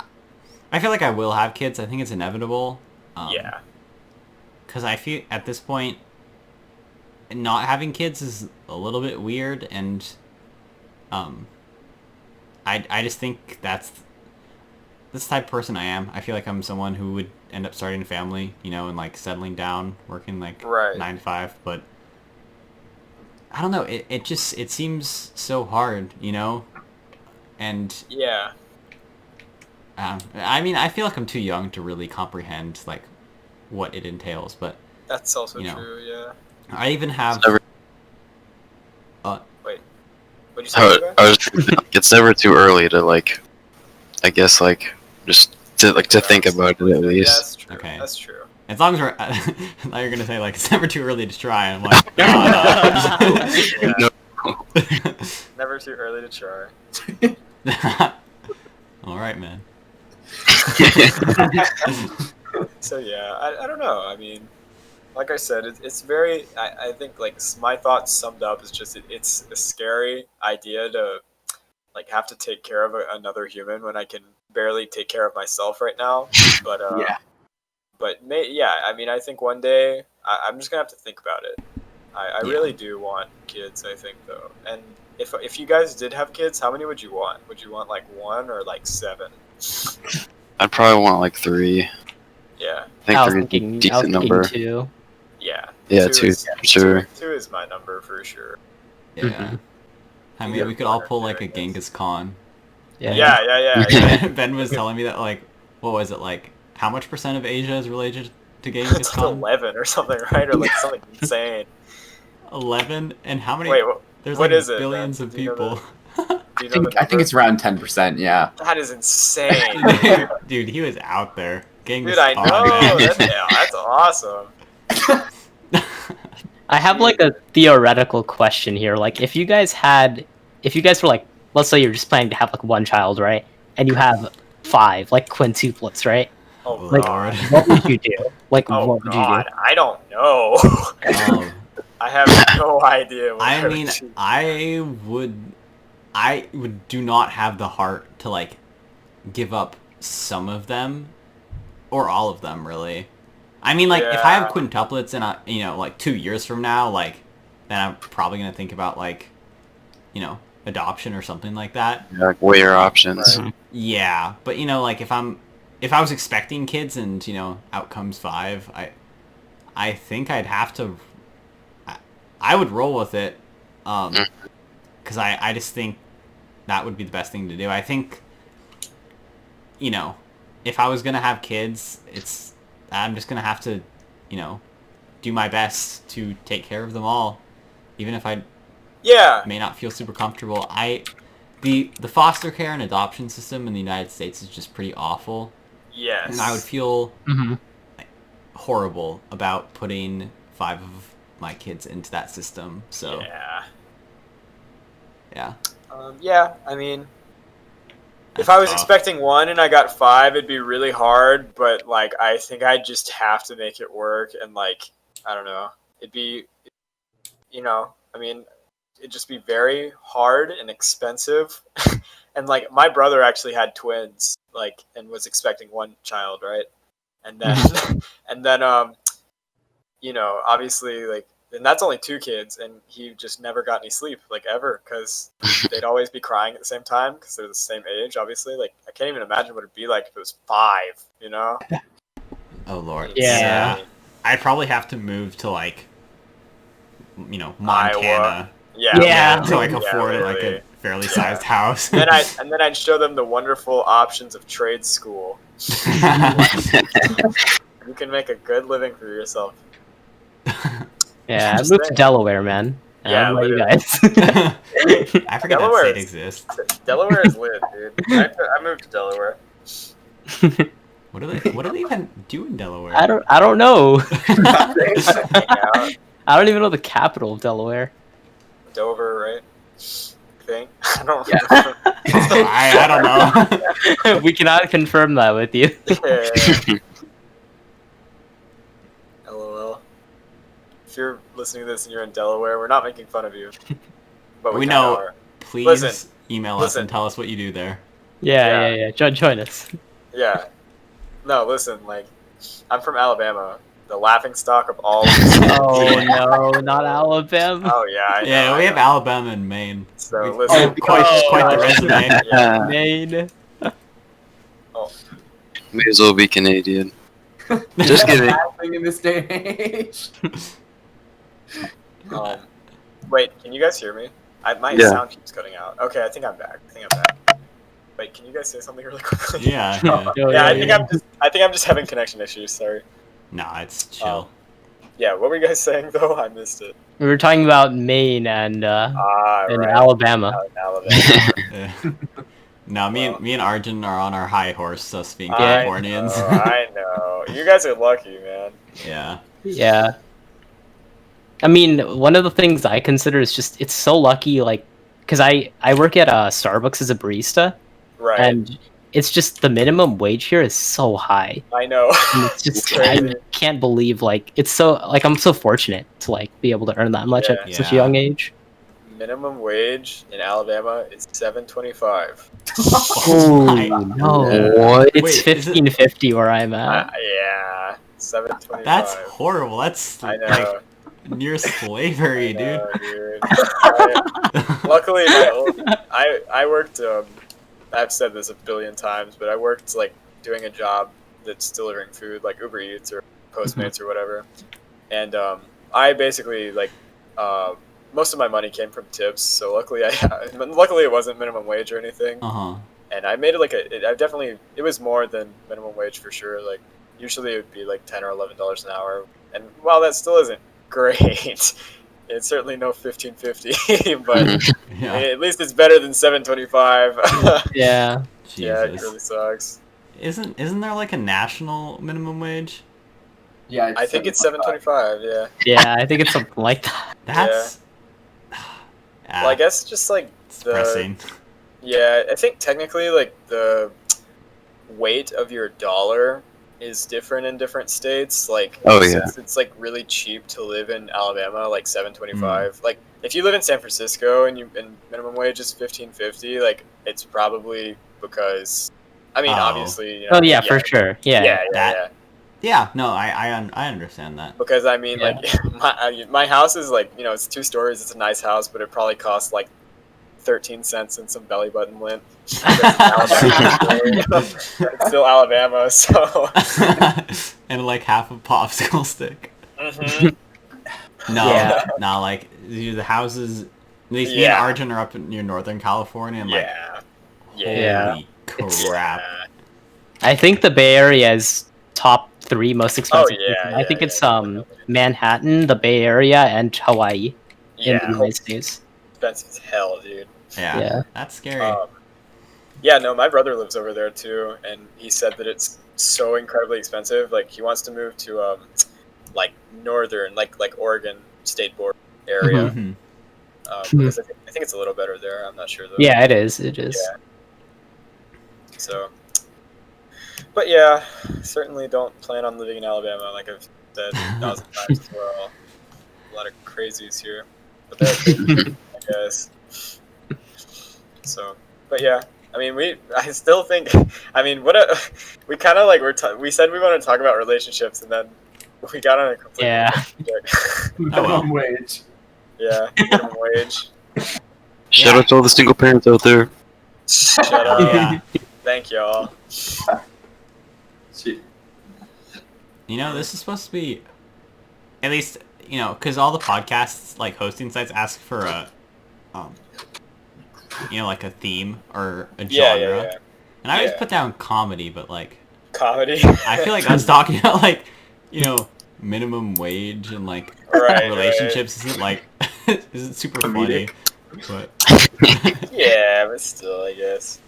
I feel like I will have kids. I think it's inevitable. Yeah. Because I feel at this point, not having kids is a little bit weird, and I just think that's this type of person I am. I feel like I'm someone who would end up starting a family, you know, and like settling down, working like Right. 9 to 5. But I don't know. It seems so hard, you know, and Yeah. I mean, I feel like I'm too young to really comprehend like what it entails. But That's also You know. true. Yeah. I even have. What'd you say? Luca? I was it's never too early to like, I guess like just to think about it at Yeah, least. that's true. Okay. That's true. As long as we're, now you're gonna say like it's never too early to try. And I'm like, no, Yeah. No. Never too early to try. no. All right, man. So yeah, I don't know. I mean, like I said, it's very. I think like my thoughts summed up is just it's a scary idea to like have to take care of another human when I can barely take care of myself right now. But Yeah. But I mean, I think one day I'm just gonna have to think about it. I Yeah. really do want kids. I think though, and if you guys did have kids, how many would you want? Would you want like 1 or like 7? I'd probably want like 3. Yeah, I think I was 3 is a thinking decent number. 2. yeah. Yeah, 2 2 is, for sure. 2 is my number for sure. Yeah. Mhm. I You mean, get we could all one or pull two, like I a guess. Genghis Khan. Yeah. Ben was telling me that like, what was it like? How much % of Asia is related to Genghis It's like Khan? 11 or something, right? Or like something insane. 11, and how many? Wait, There's what like is it, billions man? of Do you know people. do you know the I think number? it's around 10%. Yeah. That is insane. Dude, Dude, he was out there. Genghis I Khan, know. man. That's awesome. I have like a theoretical question here. Like, if you guys were like, let's say you're just planning to have like one child, right? And you have 5, like quintuplets, right? Oh, Like, God. what would you do? Like, Oh, what would you do? God. I don't know. Um, I have no idea what I would mean, choose. I would do not have the heart to like give up some of them or all of them, really. I mean, like, if I have Yeah. quintuplets and you know, like 2 years from now, like, then I'm probably gonna think about like, you know, adoption or something like that. Yeah, like weigh your options. Right. Yeah, but you know, like if I was expecting kids and you know, out comes 5, I think I'd have to. I would roll with it, because I just think that would be the best thing to do. I think, you know, if I was gonna have kids, I'm just gonna have to, you know, do my best to take care of them all, even if I Yeah. may not feel super comfortable. The foster care and adoption system in the United States is just pretty awful. Yes. and I would feel Mhm. horrible about putting 5 of my kids into that system. So Yeah. yeah, Yeah. I mean, that's if I was tough. expecting 1 and I got 5, it'd be really hard. But like, I think I'd just have to make it work. And like, I don't know. It'd be, I mean, it'd just be very hard and expensive. And like, my brother actually had twins, like, and was expecting 1 child, right? And then, and then, obviously, like, and that's only 2 kids, and he just never got any sleep, like, ever, because they'd always be crying at the same time because they're the same age, obviously. Like, I can't even imagine what it'd be like if it was 5, Oh Lord. Yeah. I'd probably have to move to like, Montana. Iowa. Yeah. To like Yeah, afford like really. a fairly sized house. And then I'd show them the wonderful options of trade school. You can make a good living for yourself. Yeah, I Just moved to saying. Delaware, man. I Yeah, don't know about you literally. guys. I forget Delaware that state is- exists. Delaware is lit, dude. I moved to Delaware. What do they even do in Delaware? I don't know. Yeah, I don't even know the capital of Delaware. Dover, right? Thing. I don't Yeah. remember. I don't know. We cannot confirm that with you. Yeah. LOL. If you're listening to this and you're in Delaware, we're not making fun of you. But we We kinda know. are. Please Listen, email us listen. and tell us what you do there. Yeah. Join us. Yeah. No, listen, like, I'm from Alabama, the laughing stock of all. Oh no, not Alabama. Oh yeah, I know. Yeah, I we have know. Alabama and Maine. So We- listen. quite the Oh. resume. Yeah. Maine. May as well be Canadian. Just kidding. Happening in this day and age. Wait, can you guys hear me? My Yeah. sound keeps cutting out. Okay, I think I'm back. Wait, can you guys say something really quickly? Yeah. Yeah, I think I'm just having connection issues. Sorry. Nah, it's chill. Yeah, what were you guys saying though? I missed it. We were talking about Maine and Right. Alabama. Alabama. Yeah. No, me and Arjun are on our high horse, us being I Californians. know, I know. You guys are lucky, man. Yeah. Yeah. I mean, one of the things I consider is just it's so lucky, like, because I work at Starbucks as a barista, Right. and it's just the minimum wage here is so high. I know. And it's just Crazy. I can't believe like it's so like I'm so fortunate to like be able to earn that much at Yeah. such a Yeah. young age. Minimum wage in Alabama is $7.25. Oh my- no, What? it's Wait, is it- 15.50 where I'm at. Yeah, $7.25. That's horrible. That's I know. like near slavery, I know, dude. dude. Luckily, I worked. I've said this a billion times, but I worked like doing a job that's delivering food, like Uber Eats or Postmates or whatever. And I basically like most of my money came from tips. So luckily, luckily it wasn't minimum wage or anything. Uh-huh. And I made it like it was more than minimum wage for sure. Like usually it would be like $10 or $11 an hour. And while that still isn't great, it's certainly no $15.50, but Yeah. at least it's better than $7.25. Yeah. Yeah, it Jesus. really sucks. Isn't there like a national minimum wage? Yeah, I think it's $7.25. Yeah. Yeah, I think it's something like that. That's Well, I guess just like it's depressing. yeah, I think technically like the weight of your dollar is different in different states. Like, Oh, yeah. since it's like really cheap to live in Alabama, like $7.25. Like, if you live in San Francisco and minimum wage is $15.50, like it's probably because, I mean, Oh. obviously, you know, Oh yeah, for sure. Yeah. That- Yeah, no, I understand that. Because I mean, Yeah. like my house is like, you know, it's 2 stories. It's a nice house, but it probably costs like 13 cents and some belly button lint. It's still Alabama, so. And like half a popsicle stick. Mhm. No, Yeah. no, like the houses. At least me and Yeah. Arjun are up near Northern California, and like, Yeah. holy crap! I think the Bay Area is top 3 most expensive. Oh, yeah, places. I yeah, think yeah, it's definitely. Manhattan, the Bay Area, and Hawaii in the Yeah, United States. expensive as hell, dude. Yeah, Yeah. that's scary. Yeah, no, my brother lives over there too, and he said that it's so incredibly expensive. Like he wants to move to like northern, like Oregon State Board area. Mhm. Because I think it's a little better there. I'm not sure though. Yeah, it is. It is. Yeah. So, but yeah, certainly don't plan on living in Alabama, like I've said 1,000 times as well. A lot of crazies here, but they're crazy, I guess. So, but yeah, I mean, I still think, I mean, we kind of like we said we wanted to talk about relationships, and then we got on a complete Minimum wage. Yeah, minimum wage. Shout out to all the single parents out there. Shut up. Yeah. Thank y'all. Shit. You know, this is supposed to be, at least, you know, because all the podcasts, like hosting sites, ask for a, you know, like a theme or a genre. Yeah. And I always Yeah. put down comedy, but like, Comedy. I feel like I was talking about like, you know, minimum wage and like Right, relationships isn't like isn't super Comedic. funny, but Yeah, but still, I guess.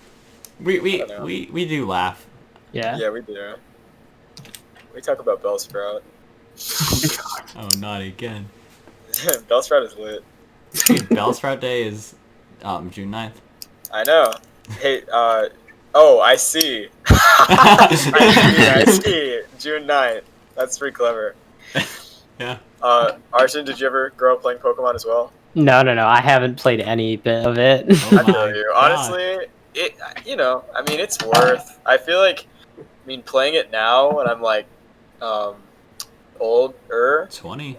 we don't know. do laugh. Yeah. Yeah, we do. We talk about Bellsprout. Oh, not again. Bellsprout is lit. Dude, Bellsprout Day is June 9th. I know. Hey, oh, I see. I see. June 9th. That's pretty clever. Yeah. Arjun, did you ever grow up playing Pokemon as well? No. I haven't played any bit of it. Oh I feel my you. God. Honestly, you know, I mean, it's worth. I feel like, I mean, playing it now when I'm like, older. 20.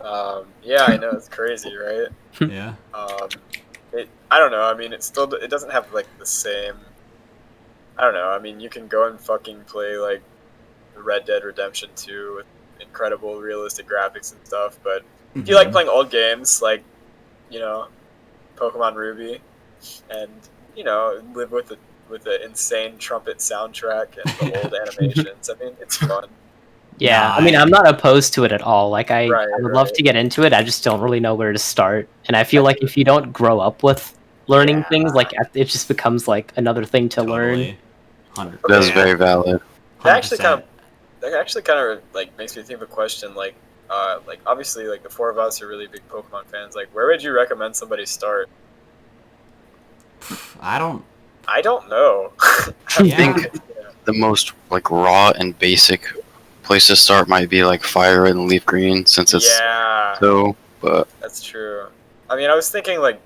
Yeah, I know it's crazy, right? Yeah. I don't know. I mean, it doesn't have like the same. I don't know. I mean, you can go and fucking play like Red Dead Redemption 2 with incredible realistic graphics and stuff, but if you like playing old games like, you know, Pokemon Ruby, and you know, live with the insane trumpet soundtrack and the old animations, I mean, it's fun. Yeah, Nah, I mean, I'm not opposed to it at all. Like, I would love Right. to get into it. I just don't really know where to start. And I feel like if you don't grow up with learning Yeah. things, like it just becomes like another thing to learn. Totally. 100. That's Okay. very valid. That actually 100%. kind of like makes me think of a question. Like obviously, like the four of us are really big Pokemon fans. Like, where would you recommend somebody start? I don't. I don't know. I Yeah. think the most like raw and basic place to start might be like Fire Red and Leaf Green, since it's Yeah, so. But that's true. I mean, I was thinking like,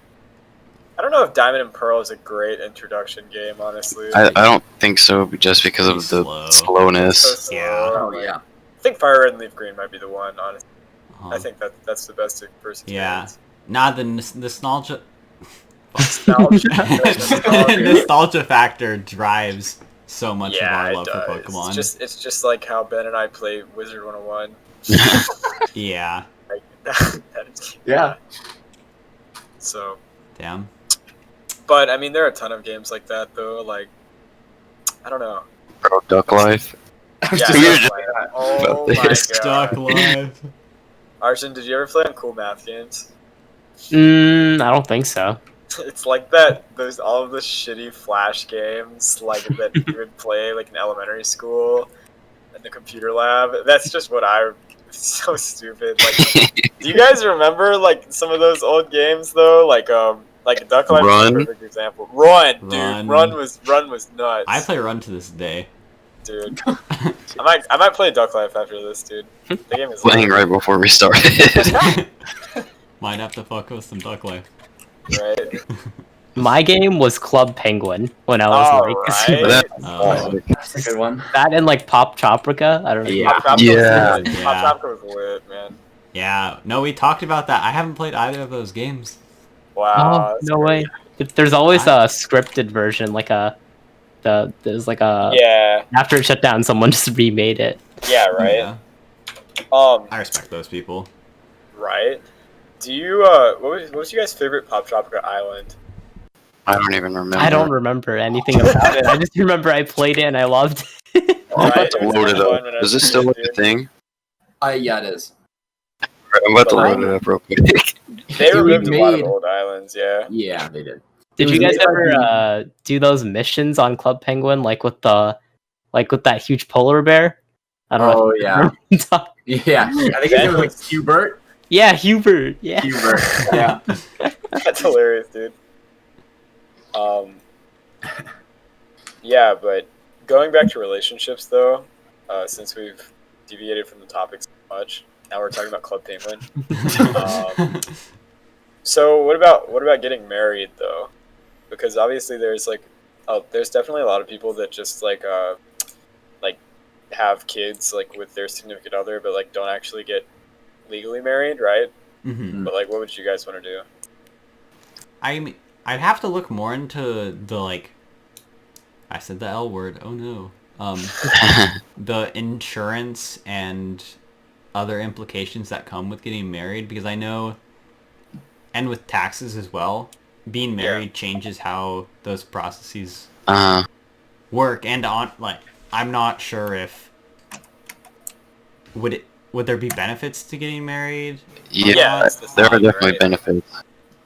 I don't know if Diamond and Pearl is a great introduction game, honestly. I don't think so, just because of He's the slow. So slowness. slow, Yeah. Oh like, yeah. I think Fire Red and Leaf Green might be the one. Honestly, Uh-huh. I think that's the best first Yeah. experience. Nah, the nostalgia. Nostalgia. The nostalgia factor drives so much of Yeah, our it love does. for Pokemon. It's just like how Ben and I play Wizard 101. Yeah. Like, that is- Yeah. So, Damn. but I mean, there are a ton of games like that, though. Like, I don't know. Bro, Duck Life. Yeah, We were Duck just Life. about Oh my this. Stuck god. live. Arjun, did you ever play on cool math games? I don't think so. It's like that. There's all of the shitty Flash games like that you would play like in elementary school in the computer lab. That's just what I. It's so stupid. Like, do you guys remember like some of those old games though? Like Duck Life is Run? a perfect example. Run, dude. Run. Run was nuts. I play Run to this day. dude. I might play Duck Life after this, dude. The game is Playing right before we started. Might have to fuck with some Duck Life. right. My game was Club Penguin when I was All like right. Oh. That's a good one. that and like Pop Tropica. I don't know. Yeah. Pop Yeah. Tropica Yeah. Pop Tropica was lit, man. Yeah. No, we talked about that. I haven't played either of those games. Wow. Oh, that's no great. way. There's always a scripted version, like there's like a Yeah. after it shut down, someone just remade it. Yeah. Right. Yeah. I respect those people. Right. Do you what was your guys' favorite Pop Tropica island? I don't even remember. I don't remember anything about it. I just remember I played it and I loved it. I'm about Right, to it was load it kinda fun up. when I was Is this a still kid, like a dude. thing? Yeah, it is. I'm about to But load it up real quick. They We removed a lot of made- old islands, yeah. Yeah, they did. Did It you was guys made by ever do those missions on Club Penguin, like with the like with that huge polar bear. I don't know. Oh if you yeah, remember what I'm talking- yeah. I think his name was like Hubert. Yeah, Hubert. Yeah. Hubert. Yeah. That's hilarious, dude. Yeah, but going back to relationships though, since we've deviated from the topic so much, now we're talking about Club Penguin. So what about getting married though? Because obviously there's definitely a lot of people that just like have kids like with their significant other, but like don't actually get legally married, right? Mhm. But like, what would you guys want to do? I mean, I'd have to look more into the like. I said the L word. Oh no. The insurance and other implications that come with getting married, because I know, and with taxes as well, being married changes how those processes work. And on like, I'm not sure if would there be benefits to getting married? Yeah, that's the there are thing, definitely right? benefits.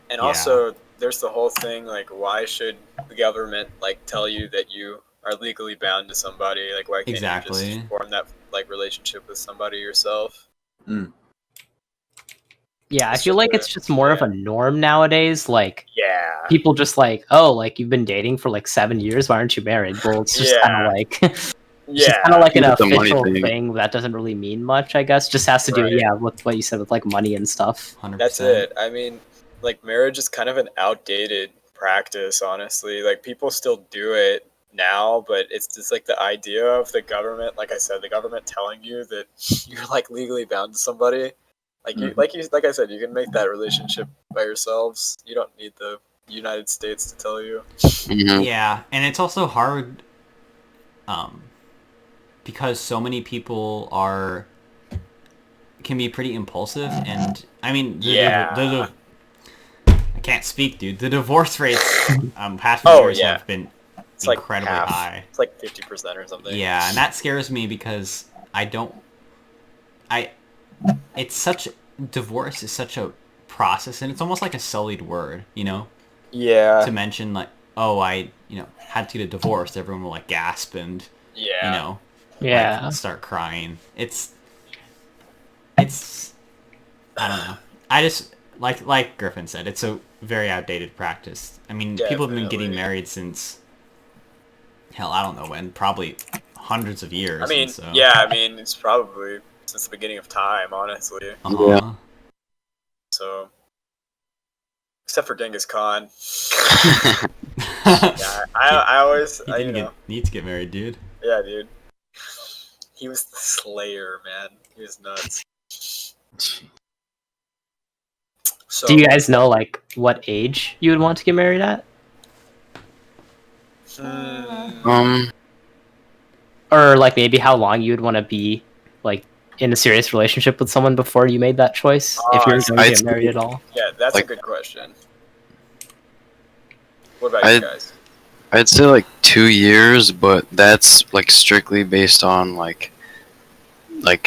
And Yeah. also, there's the whole thing like, why should the government like tell you that you are legally bound to somebody? Like, why can't you Exactly. just form that like relationship with somebody yourself? Yeah, I It's feel just like a- it's just more of a norm nowadays. Like Yeah. people just like, oh, like you've been dating for like 7 years. Why aren't you married? Well, it's just kind Yeah. of like it's just Yeah. kind of like an It's a money official thing. thing that doesn't really mean much. I guess just has to do, Right. yeah, with what you said with like money and stuff. 100%. That's it. I mean, like marriage is kind of an outdated practice, honestly. Like people still do it now, but it's just like the idea of the government, like I said, the government telling you that you're like legally bound to somebody. Like like I said, you can make that relationship by yourselves. You don't need the United States to tell you. Mhm. Yeah, and it's also hard, because so many people can be pretty impulsive, and I mean, I can't speak, dude. The divorce rates past few years have been It's like incredibly half. high. It's like 50% or something. Yeah, and that scares me because divorce is such a process, and it's almost like a sullied word, you know? Yeah. To mention like, oh, I had to get a divorce, everyone will like gasp and Yeah. Yeah. like, start crying. It's I don't know. I just like Griffin said, it's a very outdated practice. I mean, people have been getting Definitely. married since hell, I don't know when, probably hundreds of years. I mean, and so, yeah, I mean, it's probably since the beginning of time, honestly. Uh-huh. So, except for Genghis Khan. Yeah, I always, He didn't need to get married, dude. yeah, dude. He was the slayer, man. He was nuts. So, Do you guys know like what age you would want to get married at? Or like maybe how long you would want to be like in a serious relationship with someone before you made that choice, if you were going to get married at all? Yeah, that's a Like- good question. What about you guys? I'd say like 2 years, but that's like strictly based on like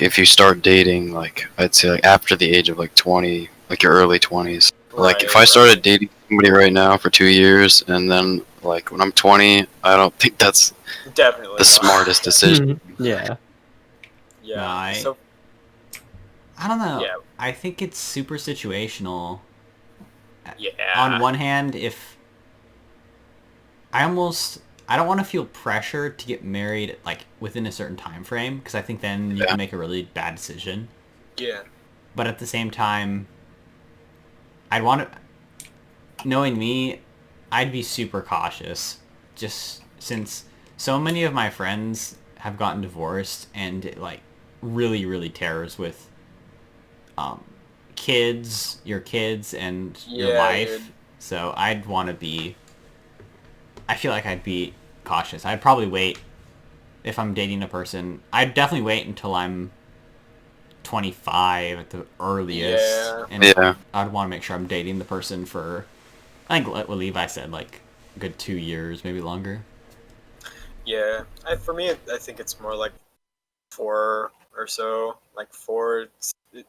if you start dating, like I'd say like after the age of like 20, like your early 20s. Like if I started dating somebody right now for 2 years and then like when I'm 20, I don't think that's Definitely the smartest decision. Yeah. Yeah. No, So, I don't know. Yeah. I think it's super situational. yeah. On one hand, if I don't want to feel pressure to get married like within a certain time frame, because I think then you can make a really bad decision. Yeah. But at the same time, knowing me, I'd be super cautious, just since so many of my friends have gotten divorced, and it like really, really tears with your kids and your Yeah, life. dude. So I feel like I'd be cautious. I'd probably wait if I'm dating a person. I'd definitely wait until I'm 25 at the earliest. Yeah. And Yeah. I'd want to make sure I'm dating the person for, I think what Levi said, like a good 2 years, maybe longer. Yeah. For me, I think it's more like 4 or so. Like 4.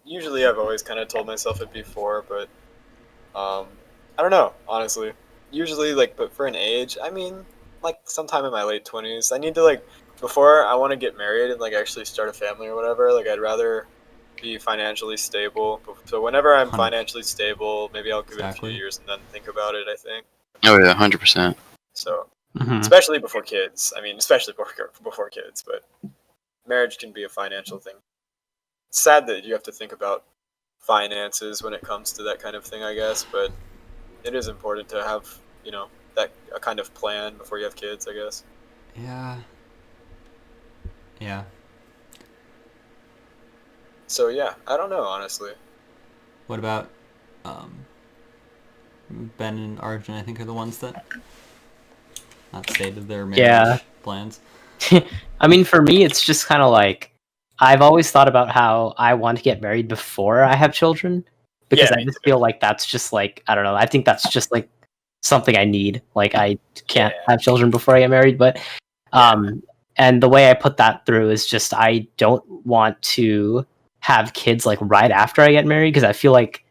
Usually, I've always kind of told myself it'd be 4, but I don't know, honestly. Usually, like, but for an age, I mean, like sometime in my late 20s, I need to like before I want to get married and like actually start a family or whatever, like I'd rather be financially stable. So whenever I'm 100. financially stable, maybe I'll give it a few Exactly. years and then think about it, I think. Oh yeah, 100%. So, Mhm. especially before kids. I mean, especially before kids, but marriage can be a financial thing. It's sad that you have to think about finances when it comes to that kind of thing, I guess, but it is important to have, that a kind of plan before you have kids, I guess. Yeah. Yeah. So yeah, I don't know, honestly. What about Ben and Arjun? I think are the ones that not stated their marriage Yeah. plans. I mean, for me, it's just kind of like I've always thought about how I want to get married before I have children because Yeah, I me just too. feel like that's just like I don't know. I think that's just like something I need. Like I can't Yeah. have children before I get married, but and the way I put that through is just I don't want to have kids like right after I get married because I feel like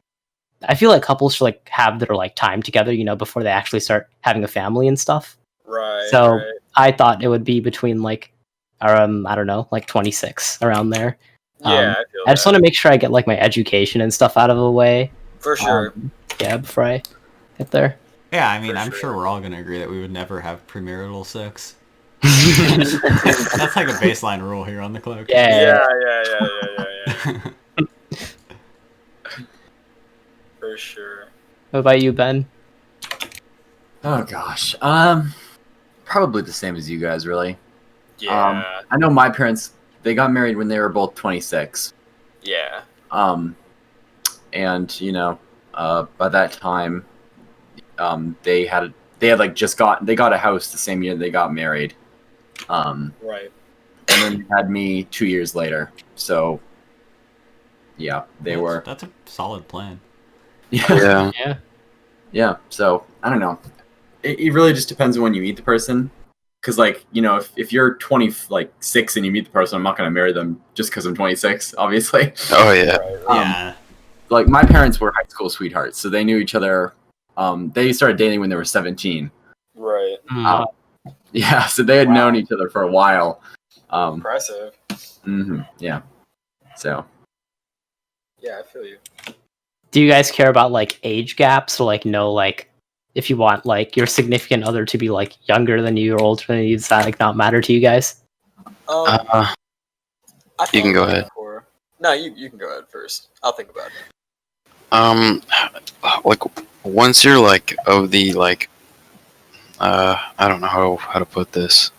couples should like have their like time together, before they actually start having a family and stuff. Right, So right. I thought it would be between like I don't know, like 26 around there. Yeah, I feel I just that. want to make sure I get like my education and stuff out of the way. For sure. Yeah, before I get there. Yeah, I mean, For I'm sure. sure we're all gonna agree that we would never have premarital sex. That's like a baseline rule here on the Cloak. Yeah. Yeah. For sure. What about you, Ben? Oh gosh. Probably the same as you guys, really. Yeah. I know my parents, they got married when they were both 26. Yeah. And by that time, they got a house the same year they got married. Right. And then they had me 2 years later. So yeah, That's a solid plan. Yeah. Yeah. Yeah. So I don't know. It really just depends on when you meet the person. Because if you're 26 and you meet the person, I'm not going to marry them just because I'm 26, obviously. Oh yeah. Right. Yeah. Like my parents were high school sweethearts, so they knew each other. They started dating when they were 17. Right. Mm. Yeah, so they had Wow. known each other for a while. Impressive. Yeah. So Yeah, I feel you. Do you guys care about like age gaps or like no like if you want like your significant other to be like younger than you or older than you, does that like not matter to you guys? I You can thought go about ahead. that before. No, you can go ahead first. I'll think about it. Like once you're like of the like, I don't know how to put this.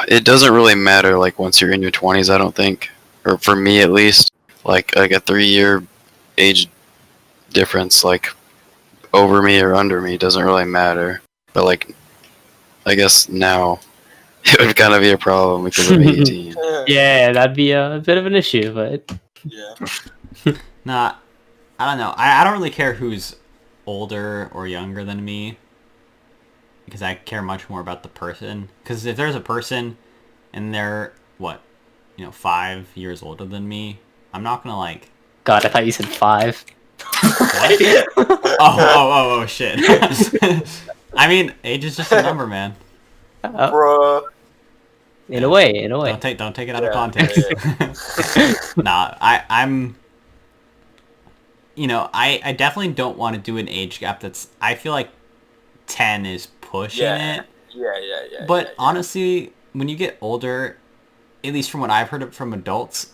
It doesn't really matter like once you're in your 20s, I don't think, or for me at least, like a 3-year age difference, like over me or under me doesn't really matter. But like, I guess now it would kind of be a problem because I'm 18. Yeah, that'd be a bit of an issue, but Yeah. Nah, I don't know. I don't really care who's older or younger than me because I care much more about the person. Because if there's a person and they're 5 years older than me, I'm not gonna like. God, I thought you said 5. What? Oh shit. I mean, age is just a number, man. Bruh. In a way. Don't take it out of Yeah, context. Nah, I'm. I definitely don't want to do an age gap that's. I feel like 10 is pushing it. Yeah. But honestly, when you get older, at least from what I've heard from adults,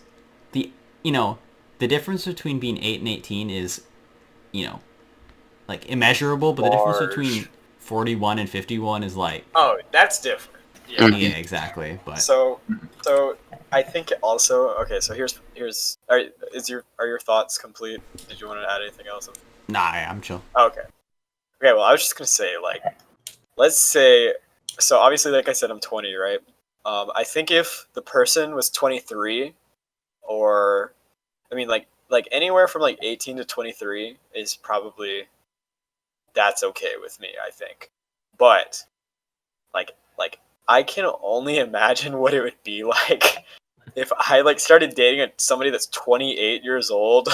the difference between being 8 and 18 is, like immeasurable. But the difference Large. between 41 and 51 is like. Oh, that's different. Yeah. Mhm. Yeah, exactly. But So I think also okay. So here's are your thoughts complete? Did you want to add anything else? nah, I'm chill. Okay. Okay. Well, I was just gonna say like, let's say so obviously like I said I'm 20, right? I think if the person was 23, or I mean like anywhere from like 18 to 23 is probably that's okay with me. I think, but like I can only imagine what it would be like if I like started dating somebody that's 28 years old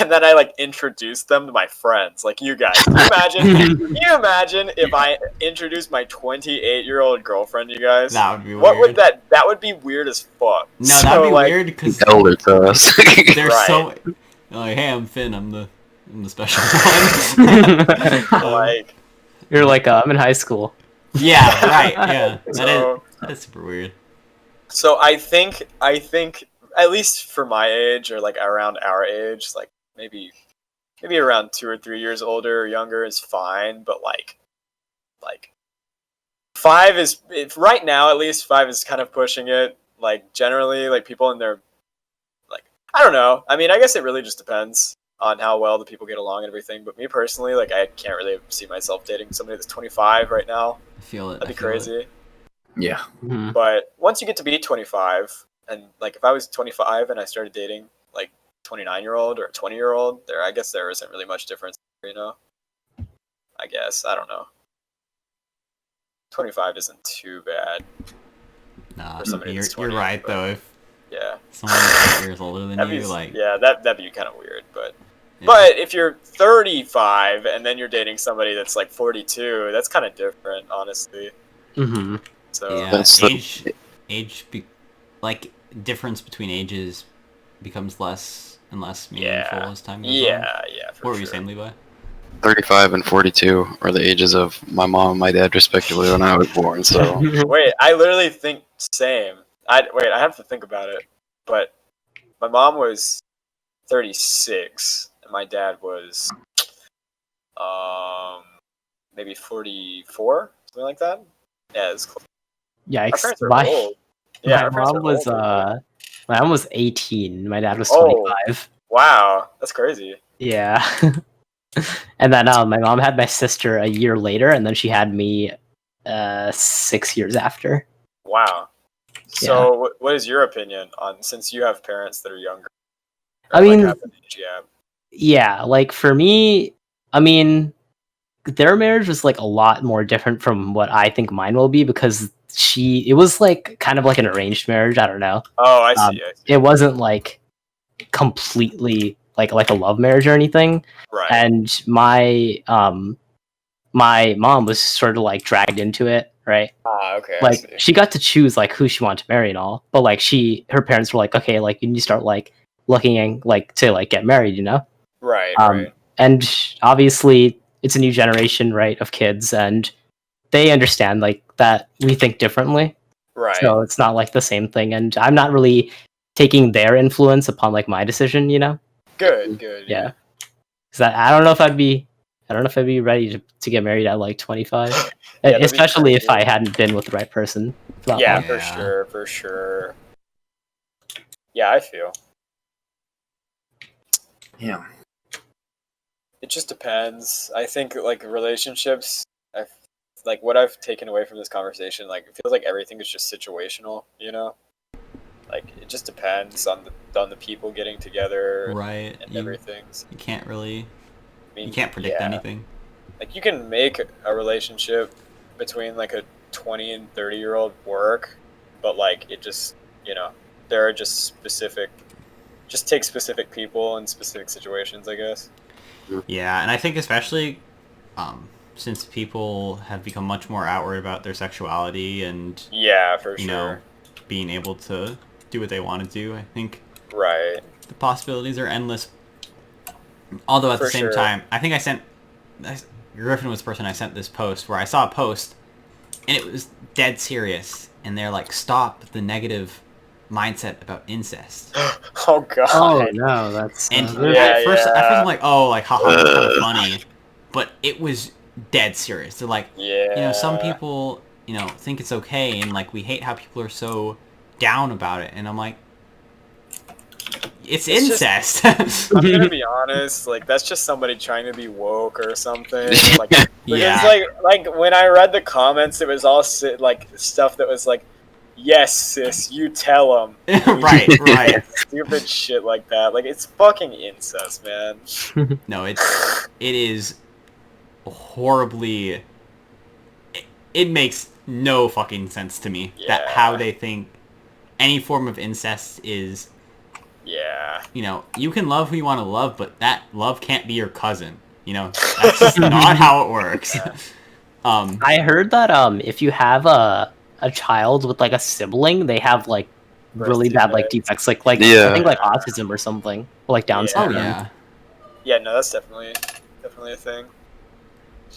and then I like introduced them to my friends, like you guys. Can you imagine if I introduced my 28-year-old girlfriend, you guys? That would be What weird. would that would be weird as fuck. No, that'd be like, weird because Elder to us. there's Right. so like, hey, I'm Finn. I'm the special one. like You're like, I'm in high school. Yeah, right. Yeah, So- that is super weird. So I think at least for my age or like around our age, like maybe around 2 or 3 years older or younger is fine, but like 5 is right now at least 5 is kind of pushing it. Like generally, like people in their like I don't know. I mean, I guess it really just depends on how well the people get along and everything. But me personally, like I can't really see myself dating somebody that's 25 right now. I feel it. That'd be I feel it. crazy. Yeah. Mhm. But once you get to be 25, and like if I was 25 and I started dating like 29-year-old or 20-year-old, I guess there isn't really much difference, you know. I guess I don't know. 25 isn't too bad. Nah, For somebody you're that's 20, right but- though. If Yeah, someone's 8 years older than that'd you, be like, yeah, that'd be kind of weird. But yeah. but if you're 35 and then you're dating somebody that's like 42, that's kind of different, honestly. Mhm. So Yeah, That's the- like difference between ages becomes less and less meaningful yeah, as time goes on. yeah, for What were sure. you saying, Levi? 35 and 42 are the ages of my mom and my dad, respectively, when I was born. So Wait, I literally think same. I have to think about it. But my mom was 36 and my dad was maybe 44, something like that. Yeah, it's close. Our Yikes. parents are My, old. Yeah, my our parents mom are was old. my mom was 18. My dad was Oh. 25. Wow, that's crazy. Yeah. And then my mom had my sister a year later, and then she had me 6 years after. Wow. So, what is your opinion on, since you have parents that are younger? I or, like, mean- have an age gap? Yeah, like for me, I mean, their marriage was like a lot more different from what I think mine will be because it was like kind of like an arranged marriage. I don't know. Oh, I see. Um, I see. It wasn't like completely like a love marriage or anything. Right. And my mom was sort of like dragged into it, right? Okay. I Like see. she got to choose like who she wanted to marry and all, but like her parents were like, okay, like you need to start like looking and like to like get married, you know? Right. Right. And obviously it's a new generation, right, of kids, and they understand like that we think differently. Right. So it's not like the same thing, and I'm not really taking their influence upon like my decision, you know? Good. Good. Yeah. Because I don't know if I'd be ready to get married at like 25, that'd be especially if crazy. I hadn't been with the right person. for that Yeah, long. for Yeah. sure. For sure. Yeah, I feel. Yeah. It just depends. I think like relationships, like what I've taken away from this conversation, like it feels like everything is just situational, you know? Like it just depends on the people getting together Right. and You everything. can't really. I mean, You can't predict yeah. anything. Like you can make a relationship between like a 20 and 30-year-old work, but like it just, you know, there are just take specific people in specific situations, I guess. Yeah, and I think especially since people have become much more outward about their sexuality and Yeah, for you sure. know being able to do what they want to do, I think Right. the possibilities are endless. Although at For the same sure. time, I think Griffin was the person I sent this post where I saw a post and it was dead serious and they're like, stop the negative mindset about incest. Oh god. Oh no, that's And Yeah, at first yeah. I'm like, oh, like haha, that's kind of funny, but it was dead serious. They're like, Yeah. you know, some people, you know, think it's okay, and like we hate how people are so down about it, and I'm like, it's It's just- incest. I'm gonna be honest, like that's just somebody trying to be woke or something. Like, because Yeah. like when I read the comments, it was all like stuff that was like, "Yes, sis, you tell them." right. Stupid shit like that. Like it's fucking incest, man. No, it is horribly. It makes no fucking sense to me that how Yeah. they think any form of incest is Yeah. You know, you can love who you want to love, but that love can't be your cousin. You know, that's just not how it works. I heard that if you have a child with like a sibling, they have like Birth really bad like defects. defects, like I Yeah. think like autism or something, or like Down Yeah. Oh syndrome. yeah, Yeah, no, that's definitely a thing.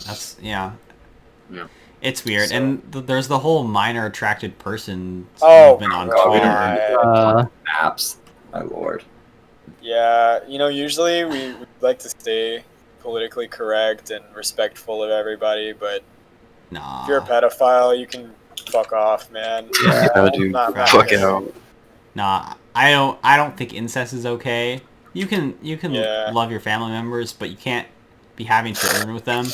that's yeah. Yeah. It's weird, So- and there's the whole minor attracted person Oh, movement on God. We Twitter. don't need Uh, apps. My lord. Yeah, you know, usually we like to stay politically correct and respectful of everybody, but if you're a Nah, pedophile, you can fuck off, man. Yeah, dude. Not Fuck okay. out. nah. I don't think incest is okay. You can Yeah. love your family members, but you can't be having children with them.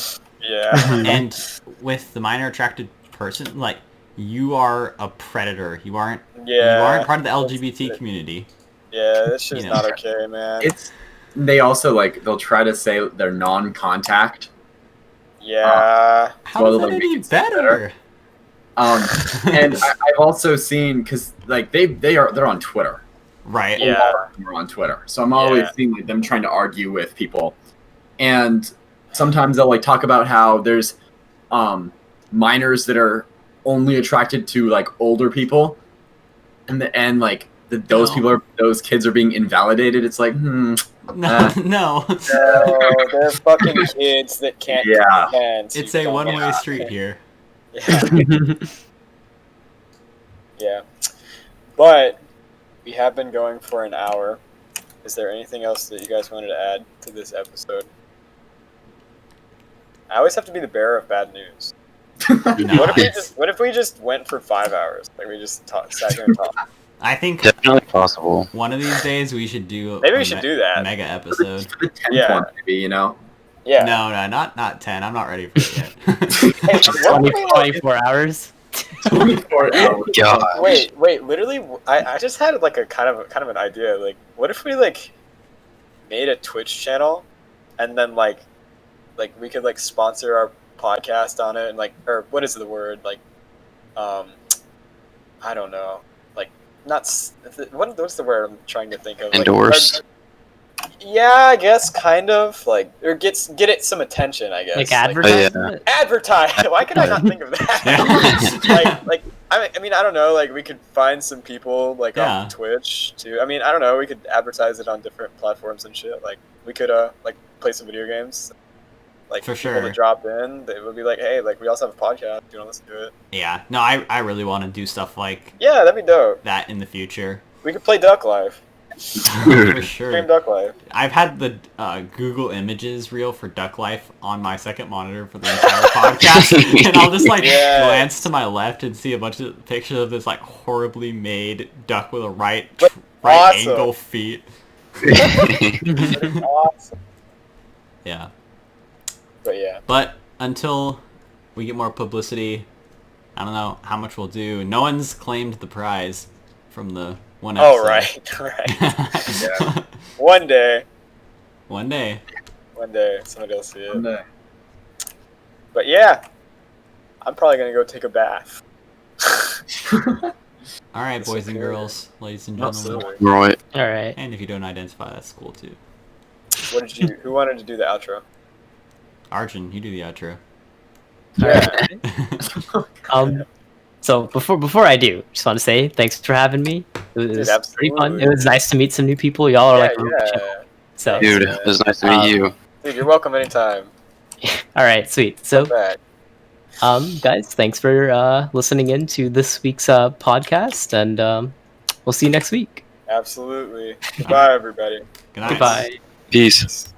Yeah. And with the minor attracted person, like, you are a predator. You aren't Yeah. part of the LGBT community. Yeah, this shit's You know. not okay, man. It's they also like they'll try to say they're non-contact. Yeah. How Well, is that like, any make it better. better? And I've also seen because like they're on Twitter. Right. Yeah. A lot of them are on Twitter, so I'm always Yeah. seeing like, them trying to argue with people, and sometimes they'll like talk about how there's minors that are only attracted to like older people, and like those kids are being invalidated. It's like No, no. No, they're fucking kids that can't Yeah. consent. It's you a dumb- one-way street here. Yeah. Yeah. But we have been going for an hour. Is there anything else that you guys wanted to add to this episode? I always have to be the bearer of bad news. Nice. What if we just went for 5 hours? Like we just sat here and talked. I think Definitely possible. one of these days we should do Maybe a we should do that. mega episode. the 10th Yeah. one, maybe, you know. Yeah. No, not 10. I'm not ready for it yet. Hey, what if we, like- 24 hours. 24 hours. God. wait. Literally, I just had like a kind of an idea. Like, what if we like made a Twitch channel, and then like we could like sponsor our podcast on it, and like, or what is the word, like, I don't know, like, not what's the word I'm trying to think of? Like, Endorse. yeah, I guess kind of like, or get it some attention, I guess. Like yeah. advertisement. Advertise. Why could I not think of that? like I mean I don't know, like we could find some people like Yeah. on Twitch too. I mean I don't know, we could advertise it on different platforms and shit. Like we could like play some video games. Like For people sure. that drop in, they would be like, hey, like we also have a podcast. You know, let's do it. Yeah. No, I really want to do stuff like Yeah, that'd be dope. that in the future. We could play Duck Life. For sure. Stream Duck Life. I've had the Google Images reel for Duck Life on my second monitor for the entire podcast, and I'll just like Yeah. glance to my left and see a bunch of pictures of this like horribly made duck with a right Awesome. angle feet. Awesome. Yeah. But yeah. But until we get more publicity, I don't know how much we'll do. No one's claimed the prize from the one episode. Oh right, right. Yeah. One day One day. somebody will see it. One day. But yeah, I'm probably gonna go take a bath. All right, boys and Okay. girls, ladies and gentlemen. Absolutely. Right. All right. And if you don't identify, that's cool too. What did you? Who wanted to do the outro? Arjun, you do the outro. Yeah. So before I do, just want to say thanks for having me. It was pretty fun. absolutely. It was nice to meet some new people. Y'all are like, yeah. so. Dude, it was nice to meet you. Dude, you're welcome anytime. All right, sweet. So, Come back. guys, thanks for listening in to this week's podcast, and we'll see you next week. Absolutely. Goodbye, everybody. Good night. Goodbye. Peace.